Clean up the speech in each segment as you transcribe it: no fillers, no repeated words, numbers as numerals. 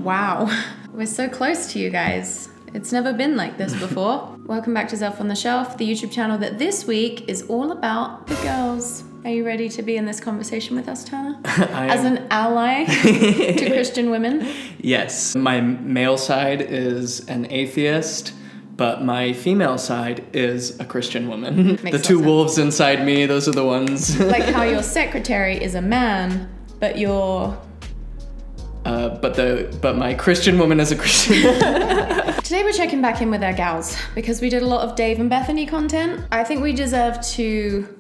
Wow. We're so close to you guys. It's never been like this before. Welcome back to Zelf on the Shelf, the YouTube channel that this week is all about the girls. Are you ready to be in this conversation with us, Tanner? As an ally to Christian women? Yes. My male side is an atheist, but my female side is a Christian woman. The two wolves inside me, those are the ones. Like how your secretary is a man, but your... But my Christian woman is a Christian. Today we're checking back in with our gals because we did a lot of Dave and Bethany content. I think we deserve to...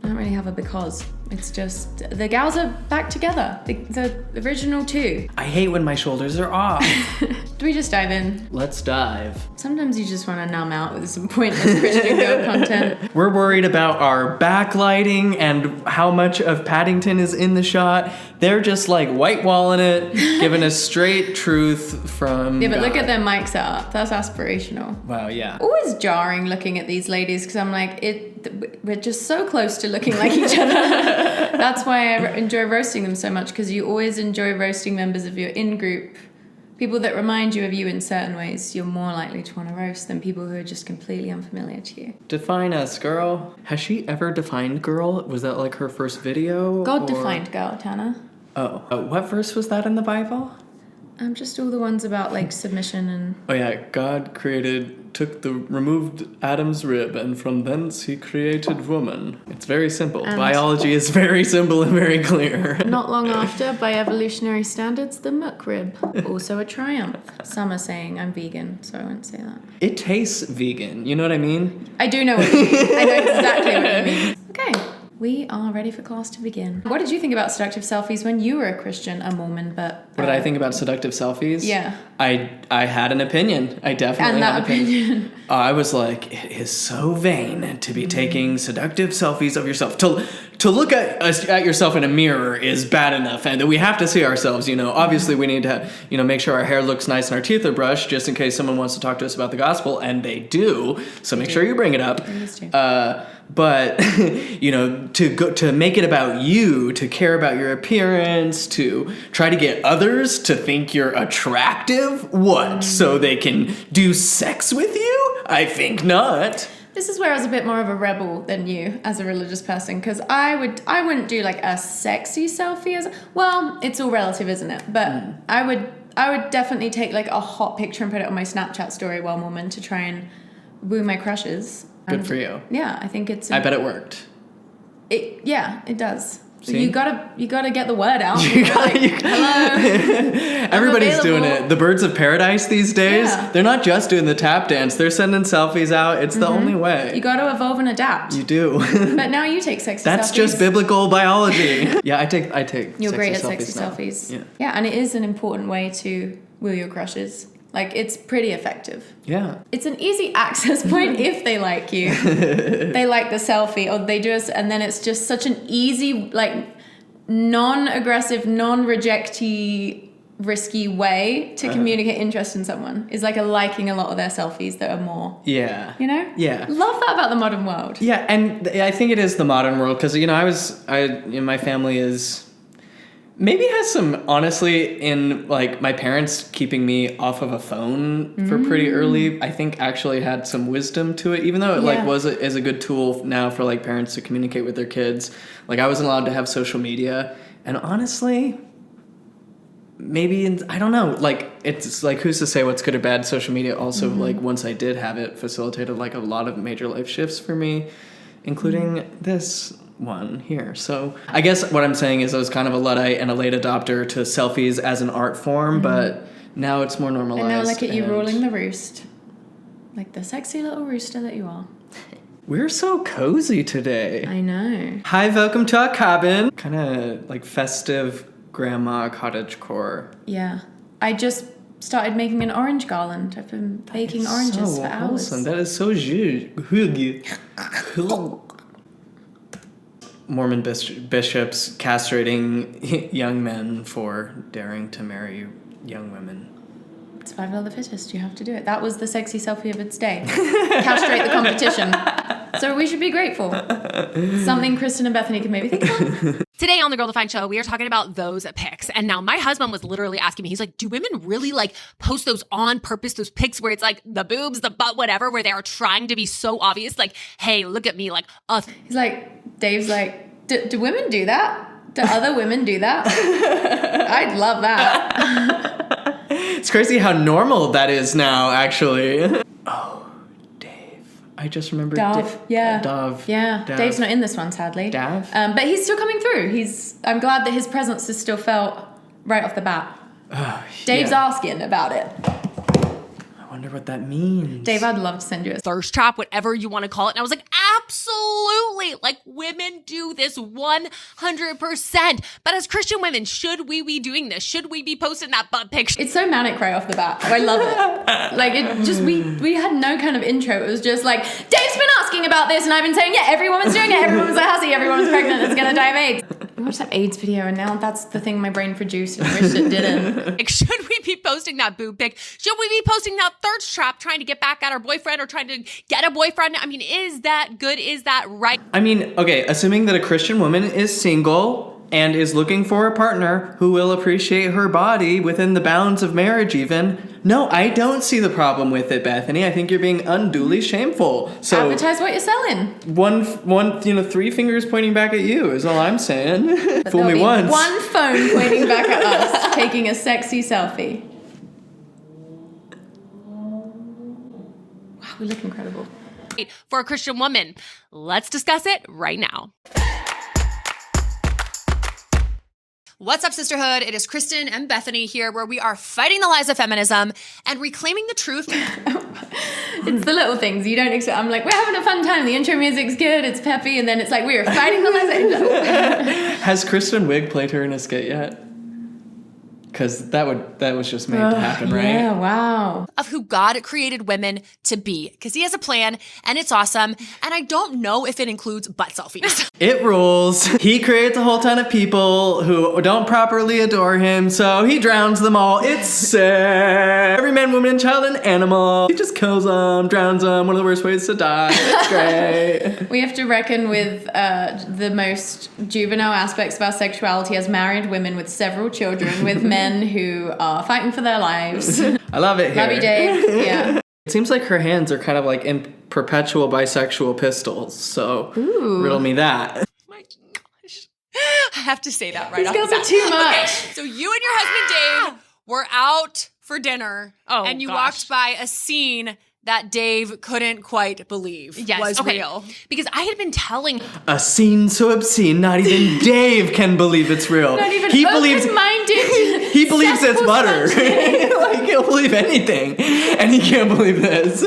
I don't really have a because. It's just the gals are back together. The original two. I hate when my shoulders are off. Do we just dive in? Let's dive. Sometimes you just want to numb out with some pointless Christian girl content. We're worried about our backlighting and how much of Paddington is in the shot. They're just like white walling it, giving us straight truth from Yeah, but God. look at their mic setup. That's aspirational. Wow, yeah. Always jarring looking at these ladies because I'm like, we're just so close to looking like each other. That's why I enjoy roasting them so much, because you always enjoy roasting members of your in-group. People that remind you of you in certain ways, you're more likely to want to roast than people who are just completely unfamiliar to you. Define us, girl. Has she ever defined girl? Was that like her first video? God defined girl, Tanner. Oh. What verse was that in the Bible? Just all the ones about like submission and... Oh yeah, God removed Adam's rib, and from thence he created woman. It's very simple. And biology is very simple and very clear. Not long after, by evolutionary standards, the muck rib. Also a triumph. Some are saying I'm vegan, so I won't say that. It tastes vegan, you know what I mean? I do know what you mean. I know exactly what you mean. Okay. We are ready for class to begin. What did you think about seductive selfies when you were a Christian, a Mormon, but... What did I think about seductive selfies? Yeah. I had an opinion. I definitely had an opinion. I was like, it is so vain to be taking seductive selfies of yourself. To look at yourself in a mirror is bad enough, and that we have to see ourselves, you know. Obviously, we need to, make sure our hair looks nice and our teeth are brushed, just in case someone wants to talk to us about the gospel, and they do. So make sure you bring it up. But, to make it about you, to care about your appearance, to try to get others to think you're attractive, what? So they can do sex with you? I think not. This is where I was a bit more of a rebel than you as a religious person, because I wouldn't do like a sexy selfie well, it's all relative, isn't it? But I would definitely take like a hot picture and put it on my Snapchat story while Mormon to try and woo my crushes. Good for you. Yeah, I think it's... I bet it worked. It does. So See? you gotta get the word out. Hello. Everybody's doing it. The birds of paradise these days, They're not just doing the tap dance. They're sending selfies out. It's the only way. You gotta evolve and adapt. You do. But now you take sexy selfies. That's just biblical biology. Yeah, I take You're sexy great at selfies sexy now. selfies. Yeah, and it is an important way to woo your crushes. Like, it's pretty effective. Yeah. It's an easy access point if they like you. They like the selfie, or they do it, and then it's just such an easy, like, non-aggressive, non-rejecty, risky way to communicate interest in someone. Is like liking a lot of their selfies that are more... Yeah. You know? Yeah. Love that about the modern world. Yeah, and I think it is the modern world, because, my family is... Maybe it has some, honestly, in, like, my parents keeping me off of a phone for pretty early, I think actually had some wisdom to it, even though it is a good tool now for, like, parents to communicate with their kids. Like, I wasn't allowed to have social media, and honestly, maybe, I don't know, like, it's, like, who's to say what's good or bad? Social media also, like, once I did have it, facilitated, like, a lot of major life shifts for me, including this one here. So I guess what I'm saying is I was kind of a Luddite and a late adopter to selfies as an art form, but now it's more normalized. And now look at you ruling the roost. Like the sexy little rooster that you are. We're so cozy today. I know. Hi, welcome to our cabin. Kind of like festive grandma cottagecore. Yeah. I just started making an orange garland. I've been baking oranges for hours. Wholesome. That is so good. Mormon bishops castrating young men for daring to marry young women. Survival of the fittest. You have to do it. That was the sexy selfie of its day. Castrate the competition. So we should be grateful. Something Kristen and Bethany can maybe think about. Today on the Girl Defined Show, we are talking about those pics. And now my husband was literally asking me, he's like, do women really like post those on purpose, those pics where it's like the boobs, the butt, whatever, where they are trying to be so obvious? Like, hey, look at me, like us. He's like, Dave's like, do women do that? Do other women do that? I'd love that. It's crazy how normal that is now, actually. Oh. I just remembered Dove, yeah. Dove. Yeah. Dav. Dave's not in this one, sadly. Dav? But he's still coming through. I'm glad that his presence is still felt right off the bat. Dave's asking about it. I wonder what that means. Dave, I'd love to send you a thirst trap, whatever you want to call it. And I was like, absolutely. Like, women do this 100%. But as Christian women, should we be doing this? Should we be posting that butt picture? It's so manic right off the bat. I love it. Like, it just, we had no kind of intro. It was just like, Dave's been asking about this, and I've been saying, yeah, every woman's doing it. Every woman's a hussy. Every woman's pregnant. It's gonna die of AIDS. I watched that AIDS video, and now that's the thing my brain produced, and I wish it didn't. Like, should we be posting that boob pic? Should we be posting that thirst trap, trying to get back at our boyfriend or trying to get a boyfriend? I mean, is that good? Is that right? I mean, okay, assuming that a Christian woman is single and is looking for a partner who will appreciate her body within the bounds of marriage even, no, I don't see the problem with it, Bethany. I think you're being unduly shameful. So advertise what you're selling. One, three fingers pointing back at you is all I'm saying. But Fool me once. One phone pointing back at us, taking a sexy selfie. Wow, we look incredible. For a Christian woman, let's discuss it right now. What's up, sisterhood? It is Kristen and Bethany here, where we are fighting the lies of feminism and reclaiming the truth. It's the little things you don't expect. I'm like, we're having a fun time. The intro music's good. It's peppy. And then it's like, we're fighting the lies of Has Kristen Wiig played her in a skit yet? Because that was just made to happen, right? Yeah, wow. Of who God created women to be, because he has a plan and it's awesome. And I don't know if it includes butt selfies. It rules. He creates a whole ton of people who don't properly adore him, so he drowns them all. It's sick. Every man, woman, child, and animal. He just kills them, drowns them. One of the worst ways to die. It's great. We have to reckon with the most juvenile aspects of our sexuality as married women with several children, with men who are fighting for their lives. I love it here. Love you, Dave. Yeah. It seems like her hands are kind of like in perpetual bisexual pistols, so riddle me that. Oh my gosh. I have to say that right These off girls the are bat. too much. Okay, so you and your husband Dave were out for dinner, and you walked by a scene that Dave couldn't quite believe was real. Because I had been telling... A scene so obscene, not even Dave can believe it's real. Not even open-minded. He believes it's butter. Like, he'll believe anything. And he can't believe this.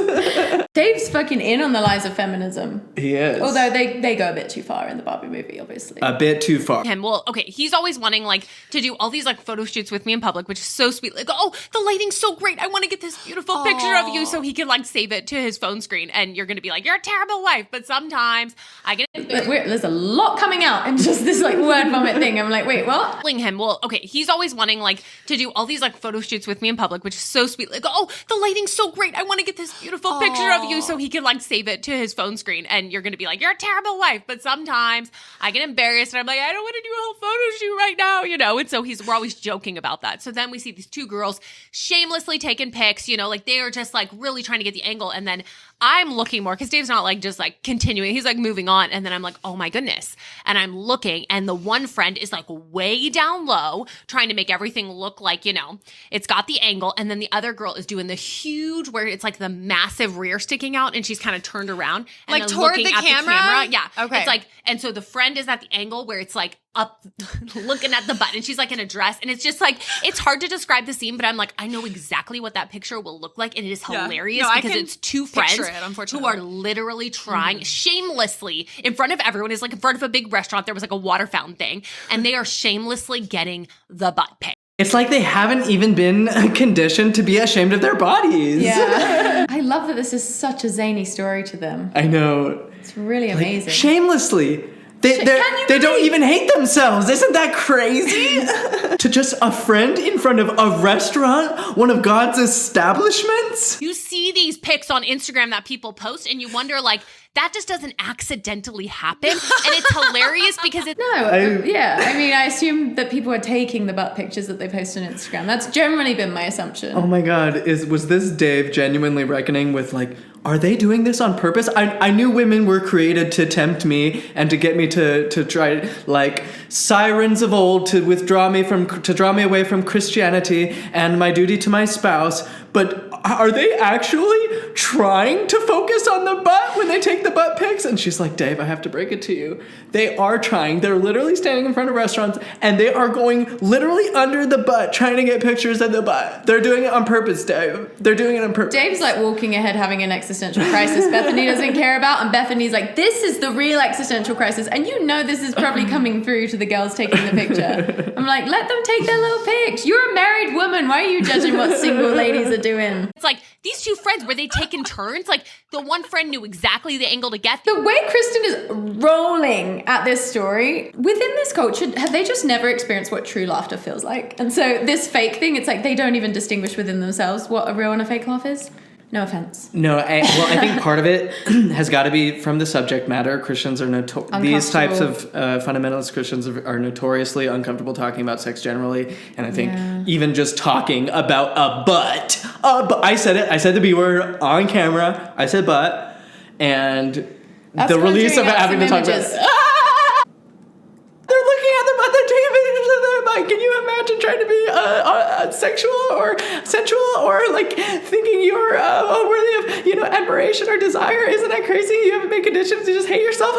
Dave's fucking in on the lies of feminism. He is. Although they go a bit too far in the Barbie movie, obviously. A bit too far. Well, okay, he's always wanting, like, to do all these, like, photo shoots with me in public, which is so sweet. Like, oh, the lighting's so great. I want to get this beautiful picture of you, so he can, like, save it to his phone screen. And you're going to be like, you're a terrible wife. But sometimes I get... There's a lot coming out in just this, like, word vomit thing. I'm like, wait, what? Well, okay, he's always wanting, like, to do all these, like, photo shoots with me in public, which is so sweet. Like, oh, the lighting's so great. I want to get this beautiful picture of you, so he can, like, save it to his phone screen. And you're going to be like, you're a terrible wife. But sometimes I get embarrassed and I'm like, I don't want to do a whole photo shoot right now, you know? And so we're always joking about that. So then we see these two girls shamelessly taking pics, you know, like they are just like really trying to get the angle. And then I'm looking more because Dave's not like just like continuing. He's like moving on. And then I'm like, oh my goodness. And I'm looking and the one friend is like way down low trying to make everything look like, you know, it's got the angle. And then the other girl is doing the huge where it's like the massive rear sticking out and she's kind of turned around. And like toward the camera? Yeah. Okay. It's like, and so the friend is at the angle where it's like up looking at the butt and she's like in a dress and it's just like, it's hard to describe the scene, but I'm like, I know exactly what that picture will look like. And it is hilarious because it's two friends who are literally trying shamelessly in front of everyone. Is like in front of a big restaurant. There was like a water fountain thing and they are shamelessly getting the butt pic. It's like they haven't even been conditioned to be ashamed of their bodies. Yeah. I love that this is such a zany story to them. I know. It's really amazing. Shamelessly. They don't even hate themselves. Isn't that crazy? To just a friend in front of a restaurant, one of God's establishments. You see these pics on Instagram that people post and you wonder, like, that just doesn't accidentally happen. And it's hilarious because it's... I assume that people are taking the butt pictures that they post on Instagram. That's generally been my assumption. Oh my God. Was this Dave genuinely reckoning with, like, are they doing this on purpose? I knew women were created to tempt me and to get me to try, like, sirens of old to draw me away from Christianity and my duty to my spouse. But are they actually trying to focus on the butt when they take the butt pics? And she's like, Dave, I have to break it to you. They are trying. They're literally standing in front of restaurants and they are going literally under the butt trying to get pictures of the butt. They're doing it on purpose, Dave. They're doing it on purpose. Dave's like walking ahead having an existential crisis Bethany doesn't care about, and Bethany's like, this is the real existential crisis, and you know this is probably coming through to the girls taking the picture. I'm like, let them take their little pics. You're a married woman. Why are you judging what single ladies are doing? It's like these two friends, were they taking turns? Like the one friend knew exactly the angle to get. The way Kristen is rolling at this story, within this culture, have they just never experienced what true laughter feels like? And so this fake thing, it's like they don't even distinguish within themselves what a real and a fake laugh is. No offense. No, I think part of it has got to be from the subject matter. Christians are these types of fundamentalist Christians are notoriously uncomfortable talking about sex generally, and I think even just talking about a butt. I said it. I said the B word on camera. I said butt, and that's the release of having to talk about it. They're looking at the butt. They're taking pictures of their butt. Can you imagine trying to be sexual or sensual or like thinking you're worthy of admiration or desire? Isn't that crazy? You haven't been conditioned to just hate yourself.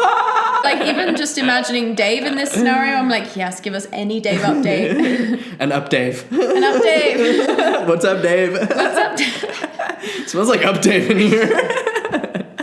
Like even just imagining Dave in this scenario, I'm like, yes, give us any Dave update. An up Dave. An up Dave. What's up, Dave? What's up, Dave? Smells like up Dave in here.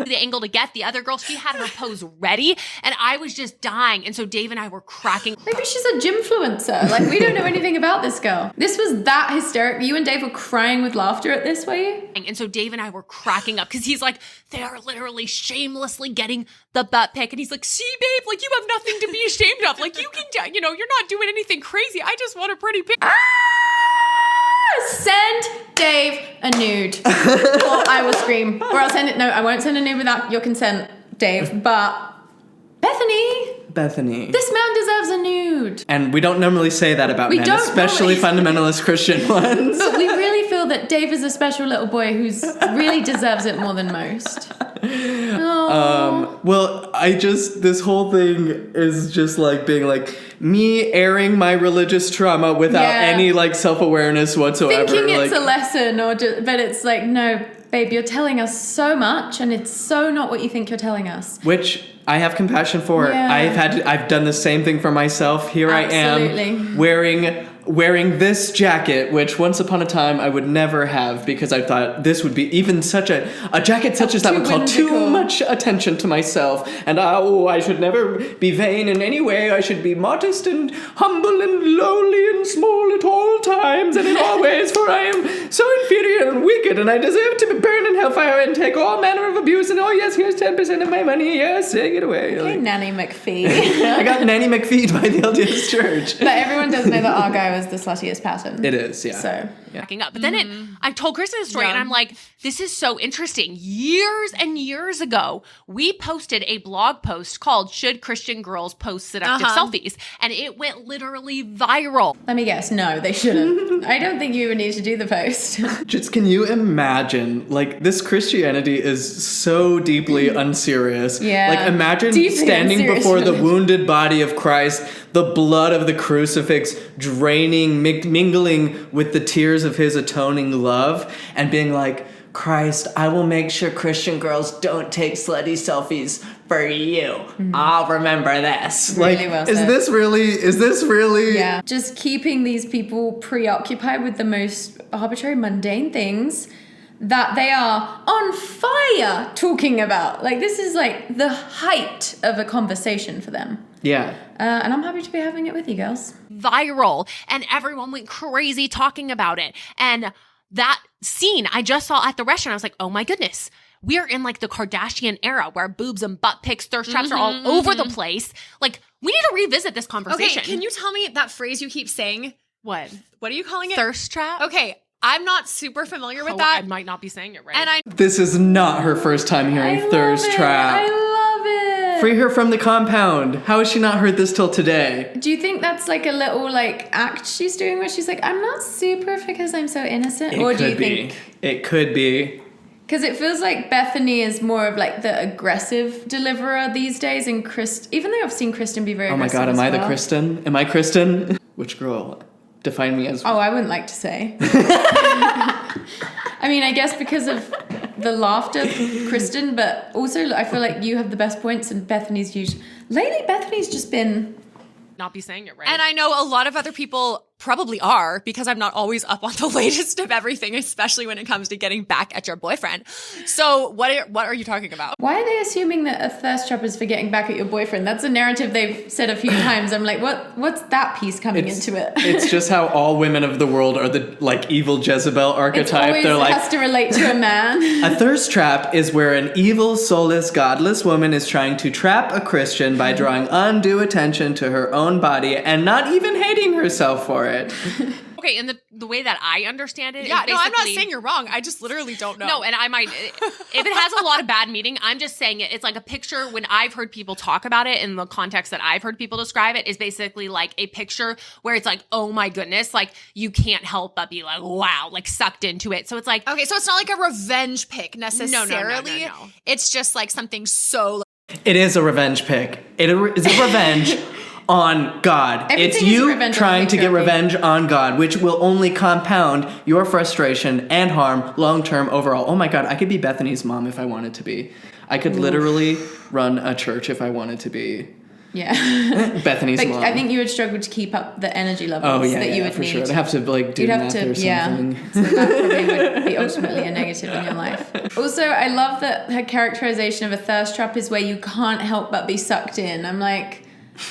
The angle to get. The other girl, she had her pose ready and I was just dying. And so Dave and I were cracking. Maybe she's a gymfluencer. Like we don't know anything about this girl. This was that hysterical. You and Dave were crying with laughter at this, were you? And so Dave and I were cracking up because he's like, they are literally shamelessly getting the butt pic. And he's like, see, babe, like you have nothing to be ashamed of. Like you can, you're not doing anything crazy. I just want a pretty pic. Send Dave a nude. Or I will scream. Or I'll send it. No, I won't send a nude without your consent, Dave. But Bethany. This man deserves a nude. And we don't normally say that about men, especially fundamentalist Christian ones. But we really feel that Dave is a special little boy who's really deserves it more than most. Well, this whole thing is just like being like me airing my religious trauma without any like self-awareness whatsoever. Thinking it's a lesson but it's like, no, babe, you're telling us so much and it's so not what you think you're telling us. Which I have compassion for. Yeah. I've done the same thing for myself. Here Absolutely. I am wearing this jacket, which once upon a time I would never have because I thought this would be even such a jacket such as that would call too much attention to myself. And I should never be vain in any way. I should be modest and humble and lowly and small at all times and in all ways, for I am so inferior and wicked and I deserve to be burned in hellfire and take all manner of abuse. And yes, here's 10% of my money. Yes, take it away. Okay, Nanny McPhee. I got Nanny McPhee by the LDS Church. But everyone does know that our guy was the sluttiest pattern. It is, yeah. So, up. But then I told Kristen the story and I'm like, this is so interesting. Years and years ago, we posted a blog post called Should Christian Girls Post Seductive Selfies? And it went literally viral. Let me guess. No, they shouldn't. I don't think you would need to do the post. Just can you imagine, like, this Christianity is so deeply unserious. Yeah. Like, imagine standing before the wounded body of Christ, the blood of the crucifix draining, mingling with the tears of his atoning love, and being like, Christ, I will make sure Christian girls don't take slutty selfies for you. I'll remember this. Really well said. Is this really? Yeah. Just keeping these people preoccupied with the most arbitrary, mundane things that they are on fire talking about. Like, this is like the height of a conversation for them. Yeah. And I'm happy to be having it with you girls. Viral. And everyone went crazy talking about it. And that scene I just saw at the restaurant, I was like, oh my goodness. we are in like the Kardashian era where boobs and butt pics, thirst traps are all over the place. Like, we need to revisit this conversation. Okay, can you tell me that phrase you keep saying? What? What are you calling it? Thirst trap? Okay, I'm not super familiar with that. I might not be saying it right. And This is not her first time hearing thirst trap. I love it. Free her from the compound. How has she not heard this till today? Do you think that's like a little like act she's doing where she's like, I'm not super because I'm so innocent? Or do you think It could be. Because it feels like Bethany is more of like the aggressive deliverer these days, and even though I've seen Kristen be very aggressive. Oh my god, am I the Kristen? Am I Kristen? Which girl? Define me as. Oh, I wouldn't like to say. I mean, I guess because of the laughter, Kristen, but also I feel like you have the best points and Bethany's usually. Lately, Bethany's just been. Not be saying it right. And I know a lot of other people probably are, because I'm not always up on the latest of everything, especially when it comes to getting back at your boyfriend. So what are you talking about? Why are they assuming that a thirst trap is for getting back at your boyfriend? That's a narrative they've said a few times. I'm like, what's that piece coming into it? It's just how all women of the world are the like evil Jezebel archetype. It They're like, has to relate to a man. a thirst trap is where an evil, soulless, godless woman is trying to trap a Christian by drawing undue attention to her own body and not even hating herself for it. Okay, and the way that I understand it, Yeah, is no, I'm not basically- saying you're wrong. I just literally don't know. No, and I might, if it has a lot of bad meaning, I'm just saying it's like a picture. When I've heard people talk about it in the context that I've heard people describe it, is basically like a picture where it's like, oh my goodness, like you can't help but be like, wow, like sucked into it. So it's like, Okay, so it's not like a revenge pick necessarily. No. It's just like something so. It is a revenge pick. It is a revenge on God. Everything It's is a you revenge on trying to get patriarchy. revenge on God, which will only compound your frustration and harm long-term overall. Oh my God, I could be Bethany's mom if I wanted to be. I could literally run a church if I wanted to be Yeah. Bethany's Like, mom. I think you would struggle to keep up the energy levels that you would for need. sure. I'd have to like do You'd have math to, or something. yeah. So that probably would be ultimately a negative in your life. Also, I love that her characterization of a thirst trap is where you can't help but be sucked in. I'm like,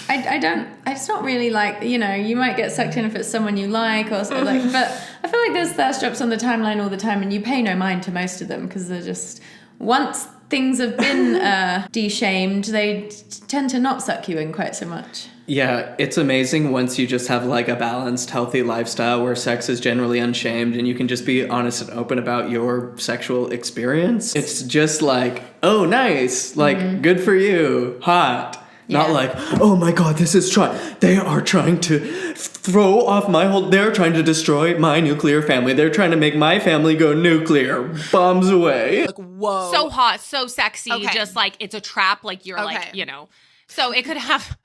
it's not really like, you know, you might get sucked in if it's someone you like or so, like, but I feel like there's thirst traps on the timeline all the time and you pay no mind to most of them because they're just, once things have been de-shamed, they tend to not suck you in quite so much. Yeah, it's amazing once you just have like a balanced, healthy lifestyle where sex is generally unshamed and you can just be honest and open about your sexual experience. It's just like, oh, nice, like, good for you, hot. Not Yeah. like, oh my God, they are trying to throw off they're trying to destroy my nuclear family. They're trying to make my family go nuclear. Bombs away. Like, whoa. so hot, so sexy, Okay. just like it's a trap, like you're like, Okay. you know. So it could have,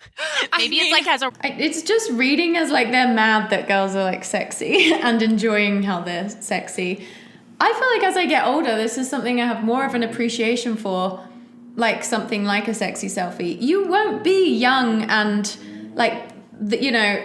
maybe mean- it's like has a, It's just reading as like they're mad that girls are like sexy and enjoying how they're sexy. I feel like as I get older, this is something I have more of an appreciation for, like something like a sexy selfie. You won't be young and like, you know,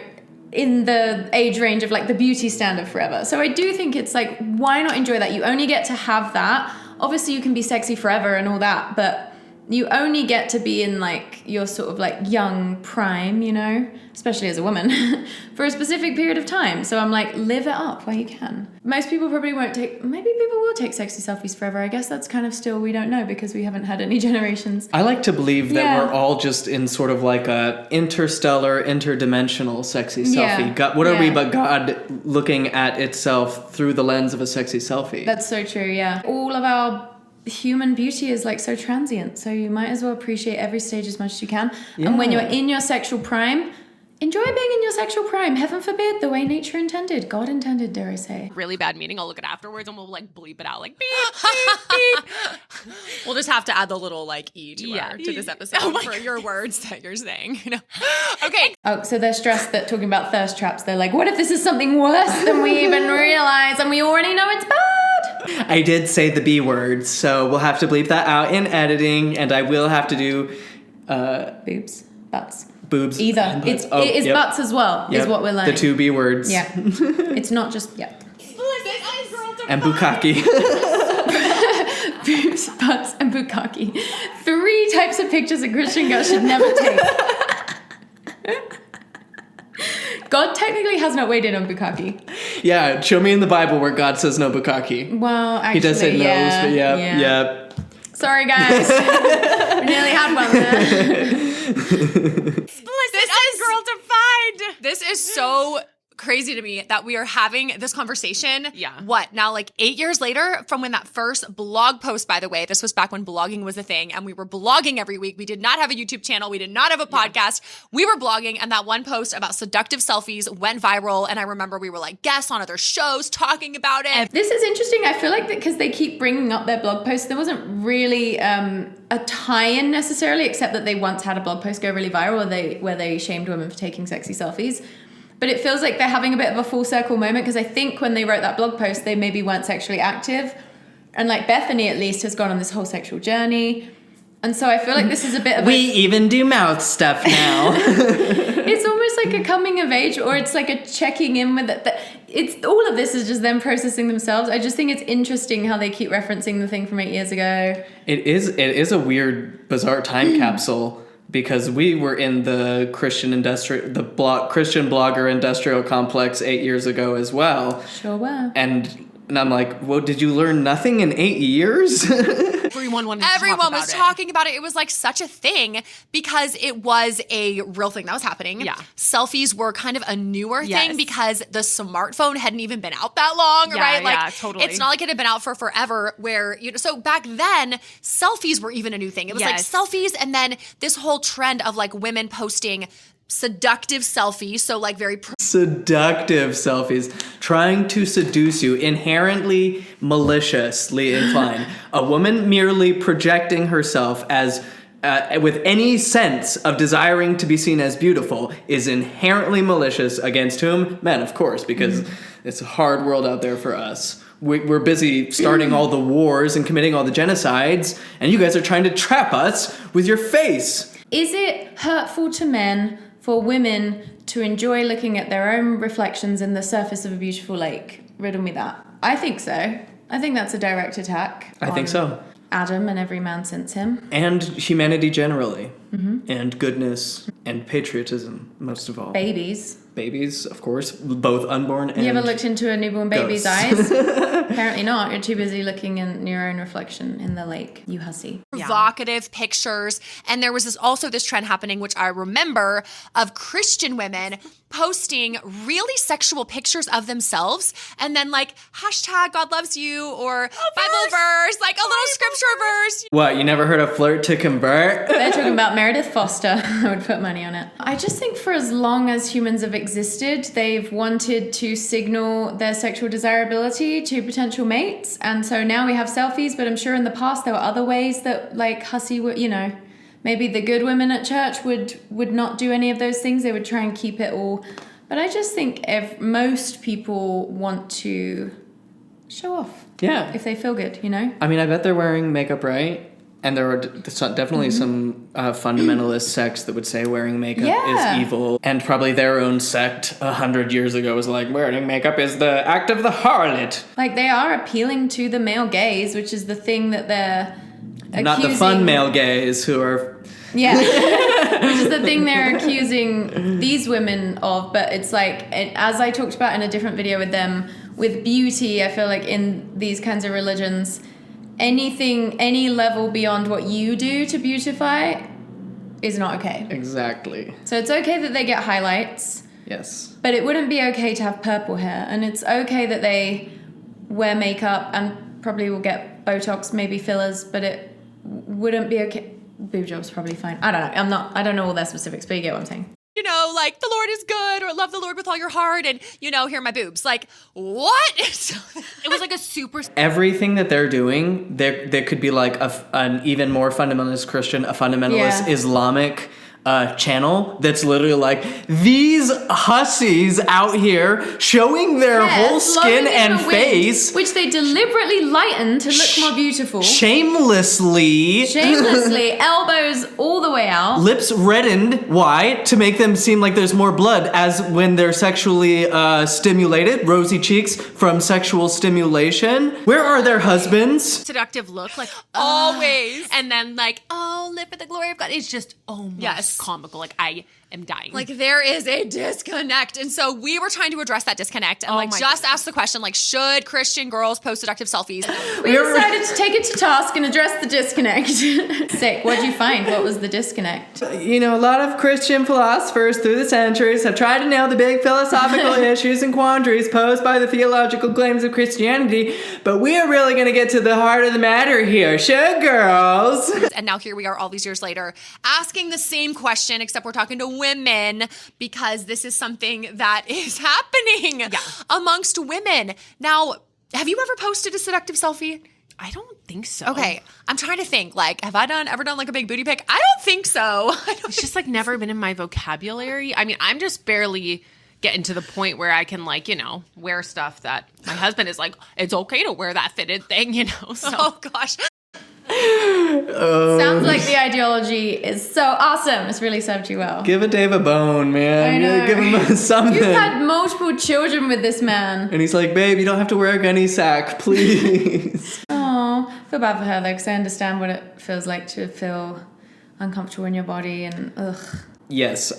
in the age range of like the beauty standard forever. So I do think it's like, why not enjoy that? You only get to have that. Obviously you can be sexy forever and all that, but you only get to be in like your sort of like young prime, you know, especially as a woman, for a specific period of time. So I'm like, live it up while you can. Most people probably won't maybe people will take sexy selfies forever. I guess that's kind of still, we don't know because we haven't had any generations. I like to believe that Yeah. we're all just in sort of like a interstellar, interdimensional sexy Yeah. selfie. God, what are we Yeah. but God looking at itself through the lens of a sexy selfie? That's so true, yeah. All of our human beauty is like so transient, so you might as well appreciate every stage as much as you can. And when you're in your sexual prime, enjoy being in your sexual prime. Heaven forbid, the way nature intended. God intended, dare I say. really bad meaning. I'll look at it afterwards and we'll like bleep it out like beep, beep, beep. We'll just have to add the little like E to, Yeah. to this episode Oh my for your words that you're saying. You know? Okay. Oh, so they're stressed that talking about thirst traps, they're like, what if this is something worse than we even realize and we already know it's bad? I did say the B word, so we'll have to bleep that out in editing, and I will have to do Boobs, butts. boobs. Either. and butts. It is Yep. butts as well, is Yep. what we're learning. The two B words. Yeah. It's not just, yeah. And bukkake. Boobs, butts, and bukkake. 3 types of pictures a Christian girl should never take. God technically has not weighed in on bukkake. Yeah, show me in the Bible where God says no bukkake. Well, actually, He does say no, yeah, but yep. Sorry, guys. We nearly had one there. Explicit, girl defined. This is so crazy to me that we are having this conversation. Yeah. What, now like 8 years later from when that first blog post, by the way, this was back when blogging was a thing and we were blogging every week. We did not have a YouTube channel. We did not have a podcast. We were blogging, and that one post about seductive selfies went viral. And I remember we were like guests on other shows talking about it. This is interesting. I feel like that because they keep bringing up their blog posts, there wasn't really a tie-in necessarily, except that they once had a blog post go really viral where they shamed women for taking sexy selfies. But it feels like they're having a bit of a full circle moment, because I think when they wrote that blog post, they maybe weren't sexually active. And like Bethany at least has gone on this whole sexual journey. And so I feel like this is a bit of We even do mouth stuff now. It's almost like a coming of age, or it's like a checking in with it. It's all of this is just them processing themselves. I just think it's interesting how they keep referencing the thing from 8 years ago. It is a weird, bizarre time capsule, because we were in the Christian blogger industrial complex 8 years ago as well. Sure were. And I'm like, well, did you learn nothing in 8 years? Everyone wanted to talk Everyone about was it. talking about it. It was like such a thing because it was a real thing that was happening. Yeah. Selfies were kind of a newer Yes. thing because the smartphone hadn't even been out that long, Yeah, right? Like, yeah, totally. It's not like it had been out for forever where, so back then, selfies were even a new thing. It was Yes. like selfies, and then this whole trend of like women posting seductive selfies, so like very Seductive selfies, trying to seduce you, inherently maliciously inclined. A woman merely projecting herself as with any sense of desiring to be seen as beautiful is inherently malicious against whom? Men, of course, because it's a hard world out there for us. We're busy starting all the wars and committing all the genocides, and you guys are trying to trap us with your face. Is it hurtful to men for women to enjoy looking at their own reflections in the surface of a beautiful lake? Riddle me that. I think so. I think that's a direct attack. I think so. Adam and every man since him. And humanity generally. And goodness and patriotism, most of all. Babies. Babies, of course, both unborn and You ever looked into a newborn baby's ghosts. eyes? Apparently not. You're too busy looking in your own reflection in the lake, you hussy. provocative pictures. And there was also this trend happening, which I remember, of Christian women posting really sexual pictures of themselves and then like hashtag God loves you or Bible verse, like a little scripture verse. What, you never heard of flirt to convert? They're talking about Meredith Foster. I would put money on it. I just think for as long as humans have existed, they've wanted to signal their sexual desirability to potential mates. And so now we have selfies, but I'm sure in the past there were other ways that like hussy would, maybe the good women at church would not do any of those things. They would try and keep it all. But I just think most people want to show off. Yeah. If they feel good, I mean, I bet they're wearing makeup, right? And there are definitely some fundamentalist sects that would say wearing makeup Yeah. is evil. And probably their own sect 100 years ago was like, wearing makeup is the act of the harlot. Like they are appealing to the male gaze, which is the thing that they're Not the fun male gays who are... Yeah, which is the thing they're accusing these women of. But it's like, as I talked about in a different video with them, with beauty, I feel like in these kinds of religions, any level beyond what you do to beautify is not okay. Exactly. So it's okay that they get highlights, Yes. but it wouldn't be okay to have purple hair. And it's okay that they wear makeup and probably will get Botox, maybe fillers, but it wouldn't be okay. Boob job's probably fine. I don't know. I don't know all their specifics, but you get what I'm saying. Like the Lord is good or love the Lord with all your heart and, here are my boobs. Like, what? It was like a super... Everything that they're doing, there could be like an even more fundamentalist Christian, a fundamentalist Islamic channel that's literally like, these hussies out here showing their whole skin and face, which they deliberately lighten to look more beautiful. shamelessly, elbows all the way out. lips reddened. Why? To make them seem like there's more blood, as when they're sexually stimulated, rosy cheeks from sexual stimulation. Where are their husbands? seductive look, like Always. and then like, oh, live for the glory of God. It's just almost comical. Like am dying. Like there is a disconnect. And so we were trying to address that disconnect and just ask the question, like, should Christian girls post seductive selfies? We decided to take it to task and address the disconnect. Sick. What'd you find? What was the disconnect? You know, a lot of Christian philosophers through the centuries have tried to nail the big philosophical issues and quandaries posed by the theological claims of Christianity, but we are really going to get to the heart of the matter here. Should girls? And now here we are all these years later asking the same question, except we're talking to women because this is something that is happening amongst women. Now, have you ever posted a seductive selfie? I don't think so. Okay, I'm trying to think, like, have I ever done like a big booty pic? I don't think so. It's just like never been in my vocabulary. I mean, I'm just barely getting to the point where I can, like, you know, wear stuff that my husband is like, it's okay to wear that fitted thing, you know? So. Oh, gosh. Sounds like the ideology is so awesome. It's really served you well. Give a Dave a bone, man. I know. Give him something. You've had multiple children with this man. And he's like, babe, you don't have to wear a gunny sack, please. Oh, I feel bad for her though, because I understand what it feels like to feel uncomfortable in your body and ugh. Yes,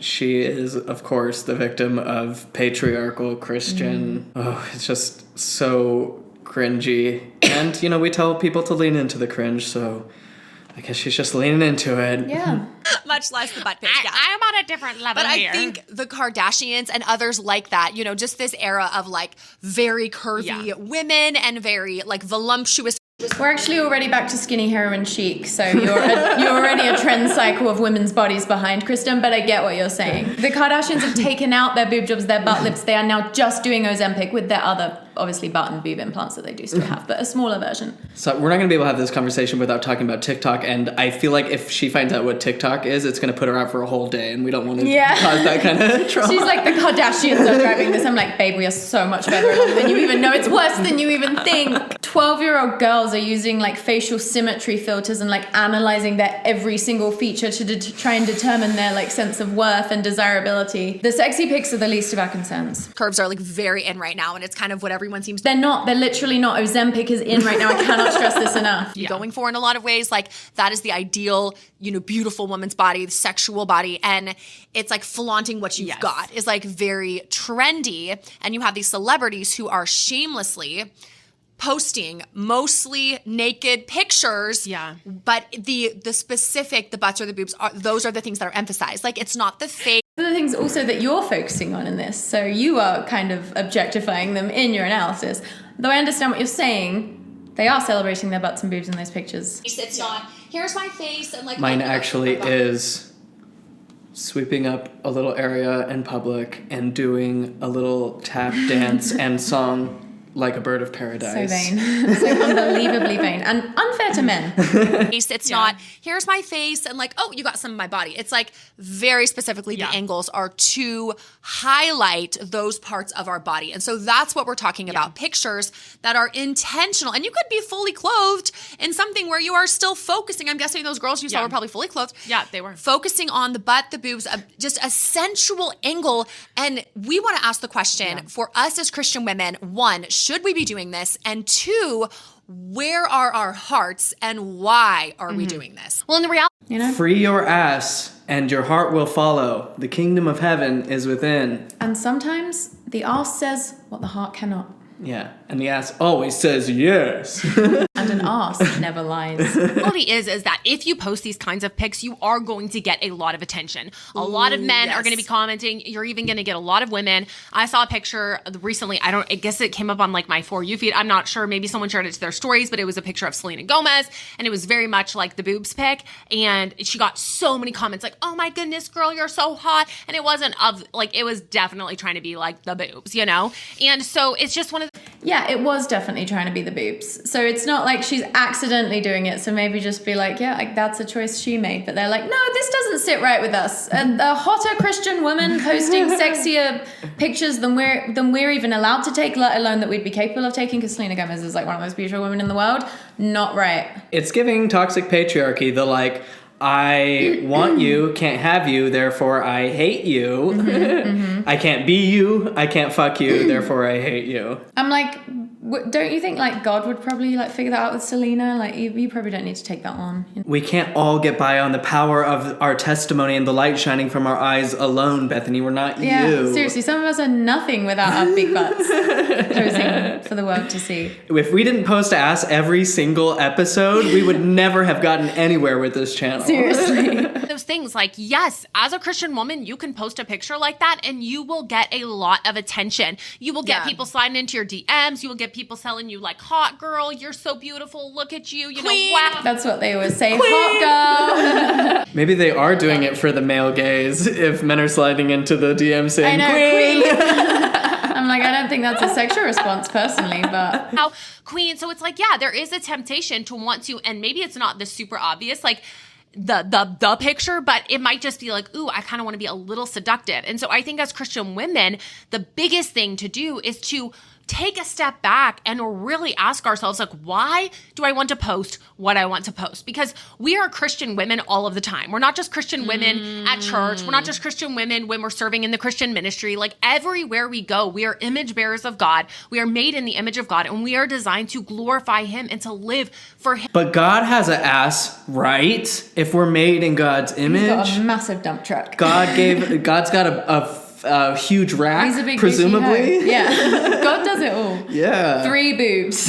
she is, of course, the victim of patriarchal Christian. Oh, it's just so cringy. And, you know, we tell people to lean into the cringe, so I guess she's just leaning into it. Yeah. Much less the butt pics. Yeah. I'm on a different level But here. I think the Kardashians and others like that, you know, just this era of like very curvy women and very like voluptuous. We're actually already back to skinny heroin chic, so you're already a trend cycle of women's bodies behind Kristen, but I get what you're saying. The Kardashians have taken out their boob jobs, their butt lips. They are now just doing Ozempic with their other, obviously, butt and boob implants that they do still have, but a smaller version. So we're not going to be able to have this conversation without talking about TikTok, and I feel like if she finds out what TikTok is, it's going to put her out for a whole day, and we don't want to cause that kind of trauma. She's like, the Kardashians are driving this. I'm like, babe, we are so much further along than you even know. It's worse than you even think. 12-year-old girls are using like facial symmetry filters and like analyzing their every single feature to try and determine their like sense of worth and desirability. The sexy pics are the least of our concerns. Curves are like very in right now, and it's kind of what everyone seems to They're not. They're literally not. Ozempic is in right now. I cannot stress this enough. be going for in a lot of ways. Like that is the ideal, you know, beautiful woman's body, the sexual body. And it's like flaunting what you've got is like very trendy. And you have these celebrities who are shamelessly posting mostly naked pictures. Yeah. But the specific, the butts or the boobs, those are the things that are emphasized. Like it's not the fake. One of the things also that you're focusing on in this, so you are kind of objectifying them in your analysis. Though I understand what you're saying, they are celebrating their butts and boobs in those pictures. It's not, here's my face and like. Mine actually is sweeping up a little area in public and doing a little tap dance and song like a bird of paradise. So vain. So unbelievably vain. And unfair to men. It's not, here's my face and like, oh, you got some of my body. It's like very specifically the angles are to highlight those parts of our body. And so that's what we're talking about. Pictures that are intentional. And you could be fully clothed in something where you are still focusing. I'm guessing those girls you saw were probably fully clothed. Yeah, they were. Focusing on the butt, the boobs, just a sensual angle. And we want to ask the question for us as Christian women, one, should we be doing this? And two, where are our hearts and why are we doing this? Well, in the reality, You know? Free your ass and your heart will follow. The kingdom of heaven is within. And sometimes the arse says what the heart cannot. Yeah, and the ass always says yes. And an arse never lies. the reality is that if you post these kinds of pics, you are going to get a lot of attention. A lot of men are going to be commenting. You're even going to get a lot of women. I saw a picture recently. I guess it came up on like my For You feed. I'm not sure. Maybe someone shared it to their stories, but it was a picture of Selena Gomez, and it was very much like the boobs pic. And she got so many comments like, "Oh my goodness, girl, you're so hot." And it wasn't it was definitely trying to be like the boobs, you know? And so it's just one of Yeah, it was definitely trying to be the boobs. So it's not like she's accidentally doing it. So maybe just be like, yeah, like that's a choice she made. But they're like, no, this doesn't sit right with us. And a hotter Christian woman posting sexier pictures than we're even allowed to take, let alone that we'd be capable of taking, because Selena Gomez is like one of the most beautiful women in the world. Not right. It's giving toxic patriarchy, the like, I want you, can't have you, therefore I hate you. I can't be you, I can't fuck you, therefore I hate you. I'm like, don't you think like God would probably like figure that out with Selena? Like you probably don't need to take that on. You know? We can't all get by on the power of our testimony and the light shining from our eyes alone, Bethany. We're not you. Seriously, some of us are nothing without our big butts posing for the world to see. If we didn't post ass every single episode, we would never have gotten anywhere with this channel. Seriously. Those things like, yes, as a Christian woman, you can post a picture like that and you will get a lot of attention. You will get people sliding into your DMs. You will get people telling you like, hot girl, you're so beautiful. Look at you. You Queen. know, wow. That's what they always say. Hot girl. Maybe they are doing it for the male gaze if men are sliding into the DM saying, I know, Queen. I'm like, I don't think that's a sexual response personally, but How queen. So it's like, yeah, there is a temptation to want to, and maybe it's not the super obvious, like the picture, but it might just be like, ooh, I kind of want to be a little seductive. And so I think as Christian women, the biggest thing to do is to take a step back and really ask ourselves, like, why do I want to post what I want to post? Because we are Christian women all of the time. We're not just Christian women at church. We're not just Christian women when we're serving in the Christian ministry. Like everywhere we go, we are image bearers of God. We are made in the image of God, and we are designed to glorify Him and to live for Him. But God has an ass, right? If we're made in God's he's image. got a massive dump truck. God's got a huge rack, He's a big presumably. hoe. Yeah. God does it all. Yeah. 3 boobs.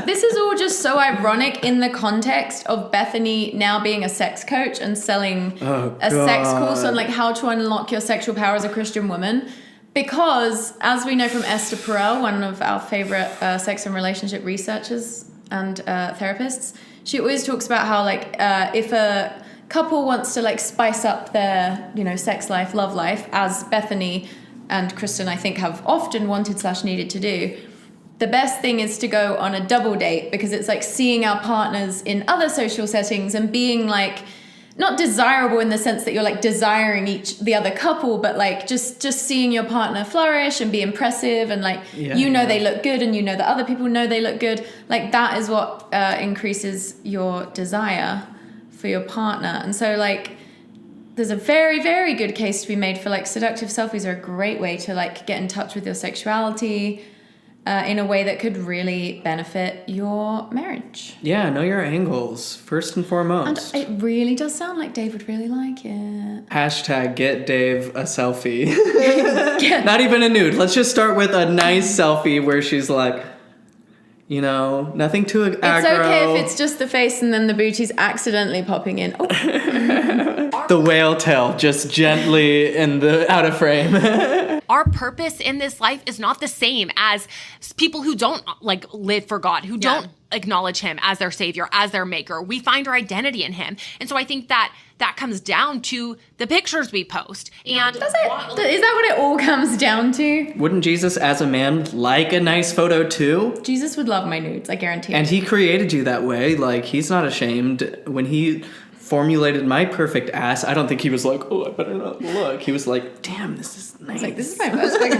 This is all just so ironic in the context of Bethany now being a sex coach and selling a sex course on like how to unlock your sexual power as a Christian woman. Because as we know from Esther Perel, one of our favorite sex and relationship researchers and therapists, she always talks about how like if a couple wants to like spice up their, sex life, love life, as Bethany and Kristen I think have often wanted / needed to do, the best thing is to go on a double date, because it's like seeing our partners in other social settings and being like not desirable in the sense that you're like desiring the other couple, but like just seeing your partner flourish and be impressive and like they look good and that other people know they look good. Like that is what increases your desire for your partner. And so like there's a very, very good case to be made for like seductive selfies are a great way to like get in touch with your sexuality in a way that could really benefit your marriage. Yeah, know your angles first and foremost. And it really does sound like Dave would really like it. Hashtag get Dave a selfie. Not even a nude. Let's just start with a nice selfie where she's like, nothing too aggro. It's okay if it's just the face and then the booty's accidentally popping in. Oh. The whale tail just gently out of frame. Our purpose in this life is not the same as people who don't like live for God, who don't acknowledge Him as their Savior, as their Maker. We find our identity in Him. And so I think that comes down to the pictures we post. And Is that what it all comes down to? Wouldn't Jesus as a man like a nice photo too? Jesus would love my nudes, I guarantee it. And He created you that way. Like, He's not ashamed. When He formulated my perfect ass, I don't think He was like, oh, I better not look. He was like, damn, this is nice. It's like, this is my most fucking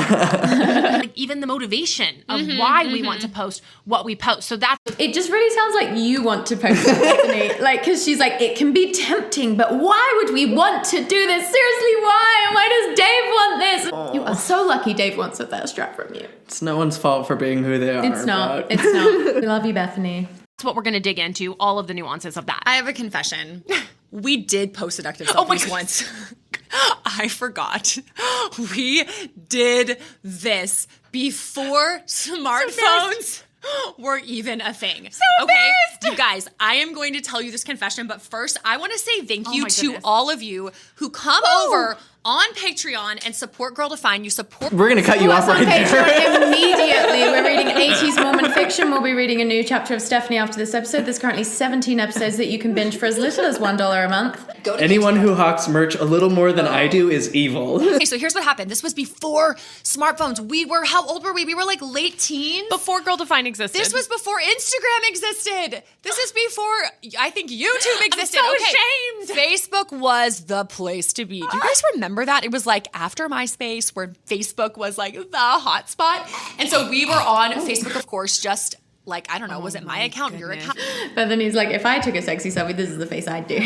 like even the motivation of why we want to post what we post. So that's It just really sounds like you want to post it, Bethany. Like, because she's like, it can be tempting, but why would we want to do this? Seriously, why? Why does Dave want this? Oh. You are so lucky Dave wants a thirst trap from you. It's no one's fault for being who they are. It's not. It's not. We love you, Bethany. what we're going to dig into, all of the nuances of that. I have a confession. We did post seductive selfies once. I forgot. We did this before smartphones were even a thing. Okay, you guys, I am going to tell you this confession, but first I want to say thank you to all of you who come over on Patreon and support Girl Define. You support. We're going to cut you off right there. Immediately. We're reading 80s Mormon fiction. We'll be reading a new chapter of Stephanie after this episode. There's currently 17 episodes that you can binge for as little as $1 a month. Anyone who hawks merch a little more than I do is evil. Okay, so here's what happened. This was before smartphones. How old were we? We were like late teens. Before Girl Define existed. This was before Instagram existed. This is before, I think, YouTube existed. I'm so ashamed. Facebook was the place to be. Do you guys remember that? It was like after MySpace, where Facebook was like the hotspot. And so we were on Facebook, of course, just like, I don't know, was it my account, your account? But then he's like, if I took a sexy selfie, this is the face I'd do.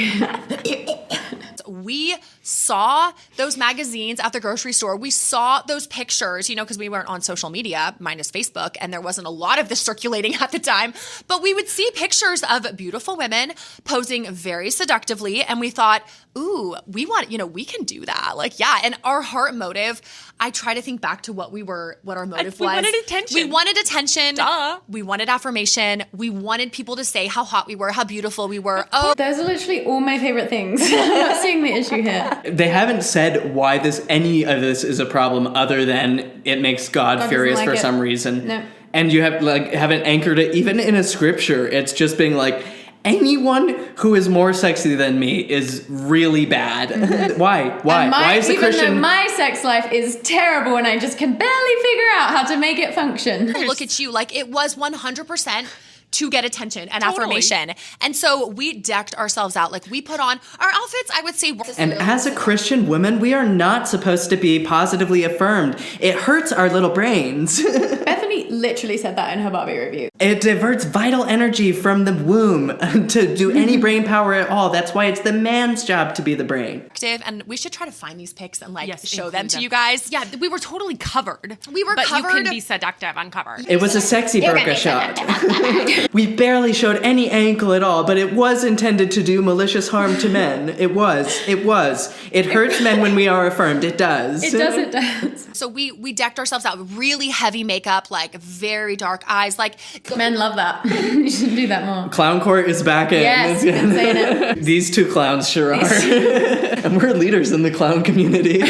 We saw those magazines at the grocery store. We saw those pictures, you know, because we weren't on social media, minus Facebook, and there wasn't a lot of this circulating at the time. But we would see pictures of beautiful women posing very seductively, and we thought, ooh, we want, you know, we can do that. Like, yeah. And our heart motive, I try to think back to what our motive was. We wanted attention. We wanted attention. Duh. We wanted affirmation. We wanted people to say how hot we were, how beautiful we were. Oh, Those are literally all my favorite things. I'm not seeing the issue here. They haven't said why any of this is a problem other than it makes God furious doesn't like for it. some reason. No. And you haven't anchored it even in a scripture. It's just being like, anyone who is more sexy than me is really bad. Why? Why is the even Christian? though my sex life is terrible and I just can barely figure out how to make it function. look at you. Like, it was 100% to get attention and Totally. affirmation. And so we decked ourselves out. Like, we put on our outfits, I would say. And as a Christian woman, we are not supposed to be positively affirmed. It hurts our little brains. Bethany literally said that in her Barbie review. It diverts vital energy from the womb to do any brain power at all. That's why it's the man's job to be the brain. And we should try to find these pics and, like, Yes, show them include to them. you guys. Yeah, we were totally covered. We were but covered. you can be seductive uncovered. It was a sexy burqa shot. We barely showed any ankle at all, but it was intended to do malicious harm to men. It was. It hurts men when we are affirmed. It does. It does. So we decked ourselves out with really heavy makeup, like very dark eyes. Like, Men love that. You should do that more. Clown court is back in. Yes, been saying it. These two clowns sure are. And we're leaders in the clown community.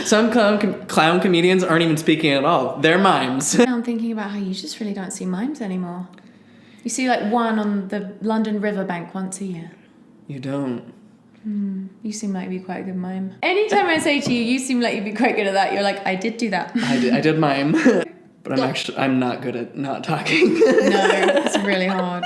Some clown comedians aren't even speaking at all. They're mimes. Now I'm thinking about how you just really don't see mimes anymore. You see like one on the London riverbank once a year. You don't. You seem like you'd be quite a good mime. Anytime I say to you, you seem like you'd be quite good at that, you're like, I did do that. I did mime. But I'm not good at not talking. No, it's really hard.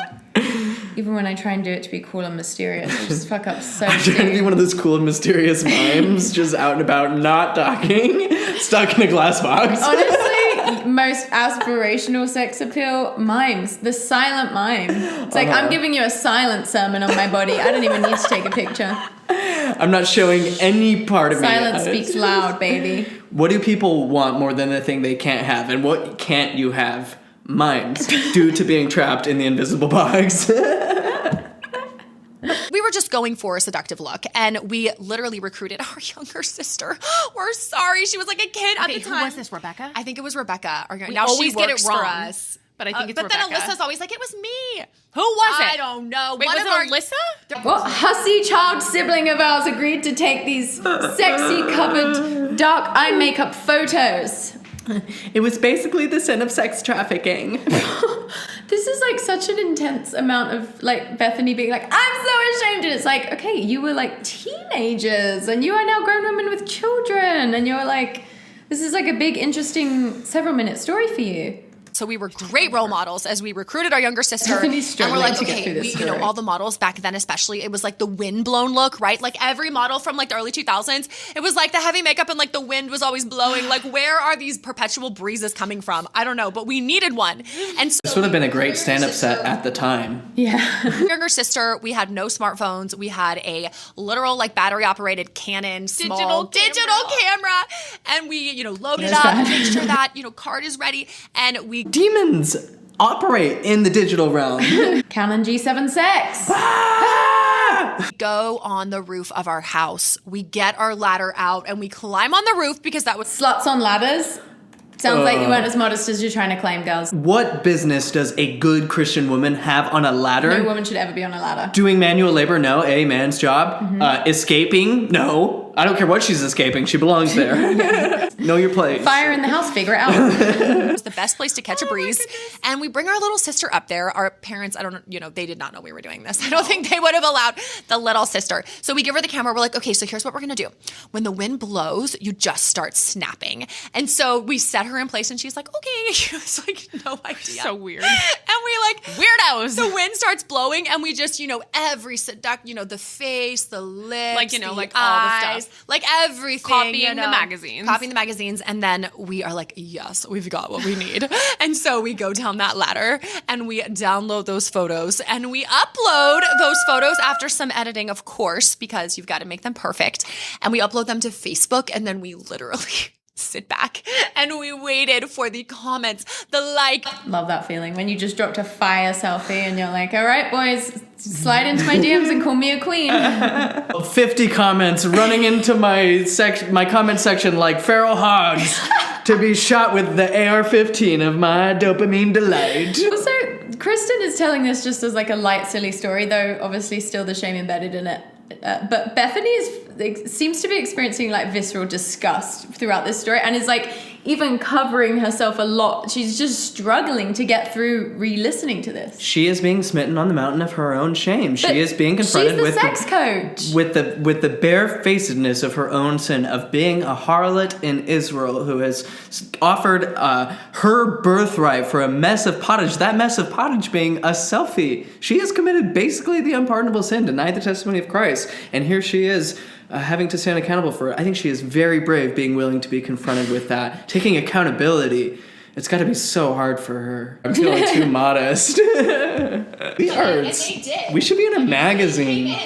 Even when I try and do it to be cool and mysterious, I just fuck up so I'm trying to be soon. one of those cool and mysterious mimes, just out and about, not talking, stuck in a glass box. Honestly, most aspirational sex appeal, mimes. The silent mime. It's like, I'm giving you a silent sermon on my body. I don't even need to take a picture. I'm not showing any part of Silence me. speaks loud, baby. What do people want more than the thing they can't have? And what can't you have? Mimes, due to being trapped in the invisible box. we were just going for a seductive look, and we literally recruited our younger sister. We're sorry, she was like a kid at the time. Who was this, Rebecca? I think it was Rebecca. We Now always she get it works wrong, for us. but I think it's But Rebecca. then Alyssa's always like, it was me. Who was it? I don't know. Wait, One was of our- it Alyssa? What hussy child sibling of ours agreed to take these sexy covered dark eye makeup photos? It was basically the sin of sex trafficking. This is like such an intense amount of like Bethany being like, I'm so ashamed. And it's like, okay, you were like teenagers and you are now grown women with children. And you're like, this is like a big, interesting several minute story for you. So we were great role models as we recruited our younger sister. Bethany's And we're struggling like, to get okay, through this you know, story. all the models back then especially, it was like the wind-blown look, right? Like every model from like the early 2000s, it was like the heavy makeup and like the wind was always blowing. Like, where are these perpetual breezes coming from? I don't know, but we needed one. And so This would have been a great stand-up set at the time. Yeah. younger sister, we had no smartphones. We had a literal like battery-operated Canon small digital camera. And we, you know, loaded That's up, bad. make sure that, you know, card is ready. And we Demons operate in the digital realm. Canon G7 sex. go on the roof of our house. We get our ladder out and we climb on the roof because that was Sluts on ladders. Sounds like you weren't as modest as you're trying to claim, girls. What business does a good Christian woman have on a ladder? No woman should ever be on a ladder. Doing manual labor? No. A man's job. Escaping? No. I don't care what she's escaping. She belongs there. Know your place. Fire in the house, figure it out. was the best place to catch a breeze. And we bring our little sister up there. Our parents, I don't know, you know, they did not know we were doing this. I don't think they would have allowed the little sister. So we give her the camera. We're like, okay, so here's what we're going to do. When the wind blows, you just start snapping. And so we set her in place and she's like, okay. She was like, no idea. So weird. And we like Weirdos. the wind starts blowing and we just, every the face, the lips, Like, the all the eyes, stuff. like everything. Copying the magazines. Copying the magazines. And then we are like, yes, we've got what we need. And so we go down that ladder and we download those photos and we upload those photos after some editing, of course, because you've got to make them perfect. And we upload them to Facebook and then we literally sit back and we waited for the comments, the like. Love that feeling when you just dropped a fire selfie and you're like, all right, boys, slide into my DMs and call me a queen. 50 comments running into my comment section like feral hogs to be shot with the AR-15 of my dopamine delight. Also, Kristen is telling this just as like a light, silly story, though obviously still the shame embedded in it. But Bethany seems to be experiencing like visceral disgust throughout this story and is like even covering herself a lot. She's just struggling to get through re-listening to this. She is being smitten on the mountain of her own shame. She is being confronted with sex coach. with the barefacedness of her own sin of being a harlot in Israel who has offered her birthright for a mess of pottage. That mess of pottage being a selfie. She has committed basically the unpardonable sin, denied the testimony of Christ, and here she is. Having to stand accountable for it. I think she is very brave being willing to be confronted with that. Taking accountability. It's got to be so hard for her. I'm feeling too modest. We should be in a magazine.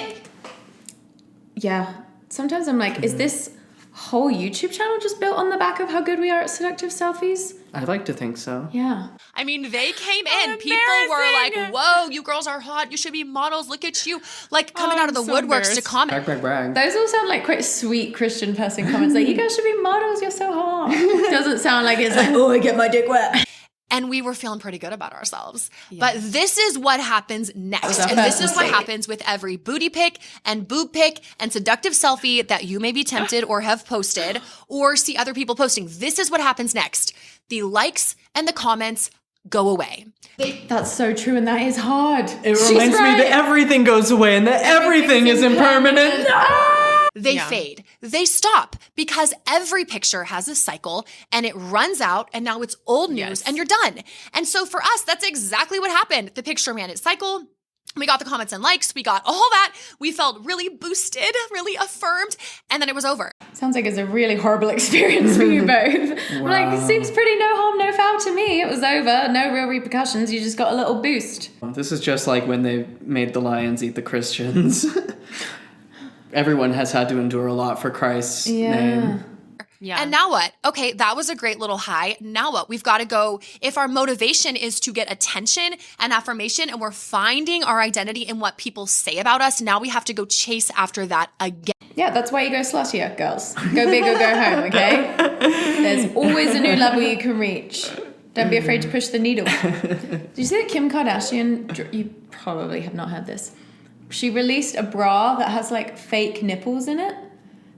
Yeah. Sometimes I'm like, is this whole YouTube channel just built on the back of how good we are at seductive selfies? I'd like to think so. Yeah. I mean, they came in. People were like, whoa, you girls are hot. You should be models. Look at you. Like coming out of the woodworks to comment. Brag. Those all sound like quite sweet Christian person comments. Like, you guys should be models. You're so hot. Doesn't sound like it's like, oh, I get my dick wet. And we were feeling pretty good about ourselves. Yes. But this is what happens next. And this is what happens with every booty pic and boob pic and seductive selfie that you may be tempted or have posted or see other people posting. This is what happens next. The likes and the comments go away. That's so true, and that is hard. It reminds me that everything goes away and that everything is impermanent. They fade. They stop because every picture has a cycle and it runs out and now it's old news and you're done. And so for us, that's exactly what happened. The picture ran its cycle. We got the comments and likes. We got all that. We felt really boosted, really affirmed, and then it was over. Sounds like it's a really horrible experience for you both. Wow. Like, it seems pretty no harm, no foul to me. It was over. No real repercussions. You just got a little boost. This is just like when they made the lions eat the Christians. Everyone has had to endure a lot for Christ's name. Yeah. And now what? Okay, that was a great little high. Now what? We've got to go. If our motivation is to get attention and affirmation and we're finding our identity in what people say about us, now we have to go chase after that again. Yeah, that's why you go sluttier, girls. Go big or go home, okay? There's always a new level you can reach. Don't be afraid to push the needle. Did you see that Kim Kardashian, you probably have not heard this, she released a bra that has like fake nipples in it.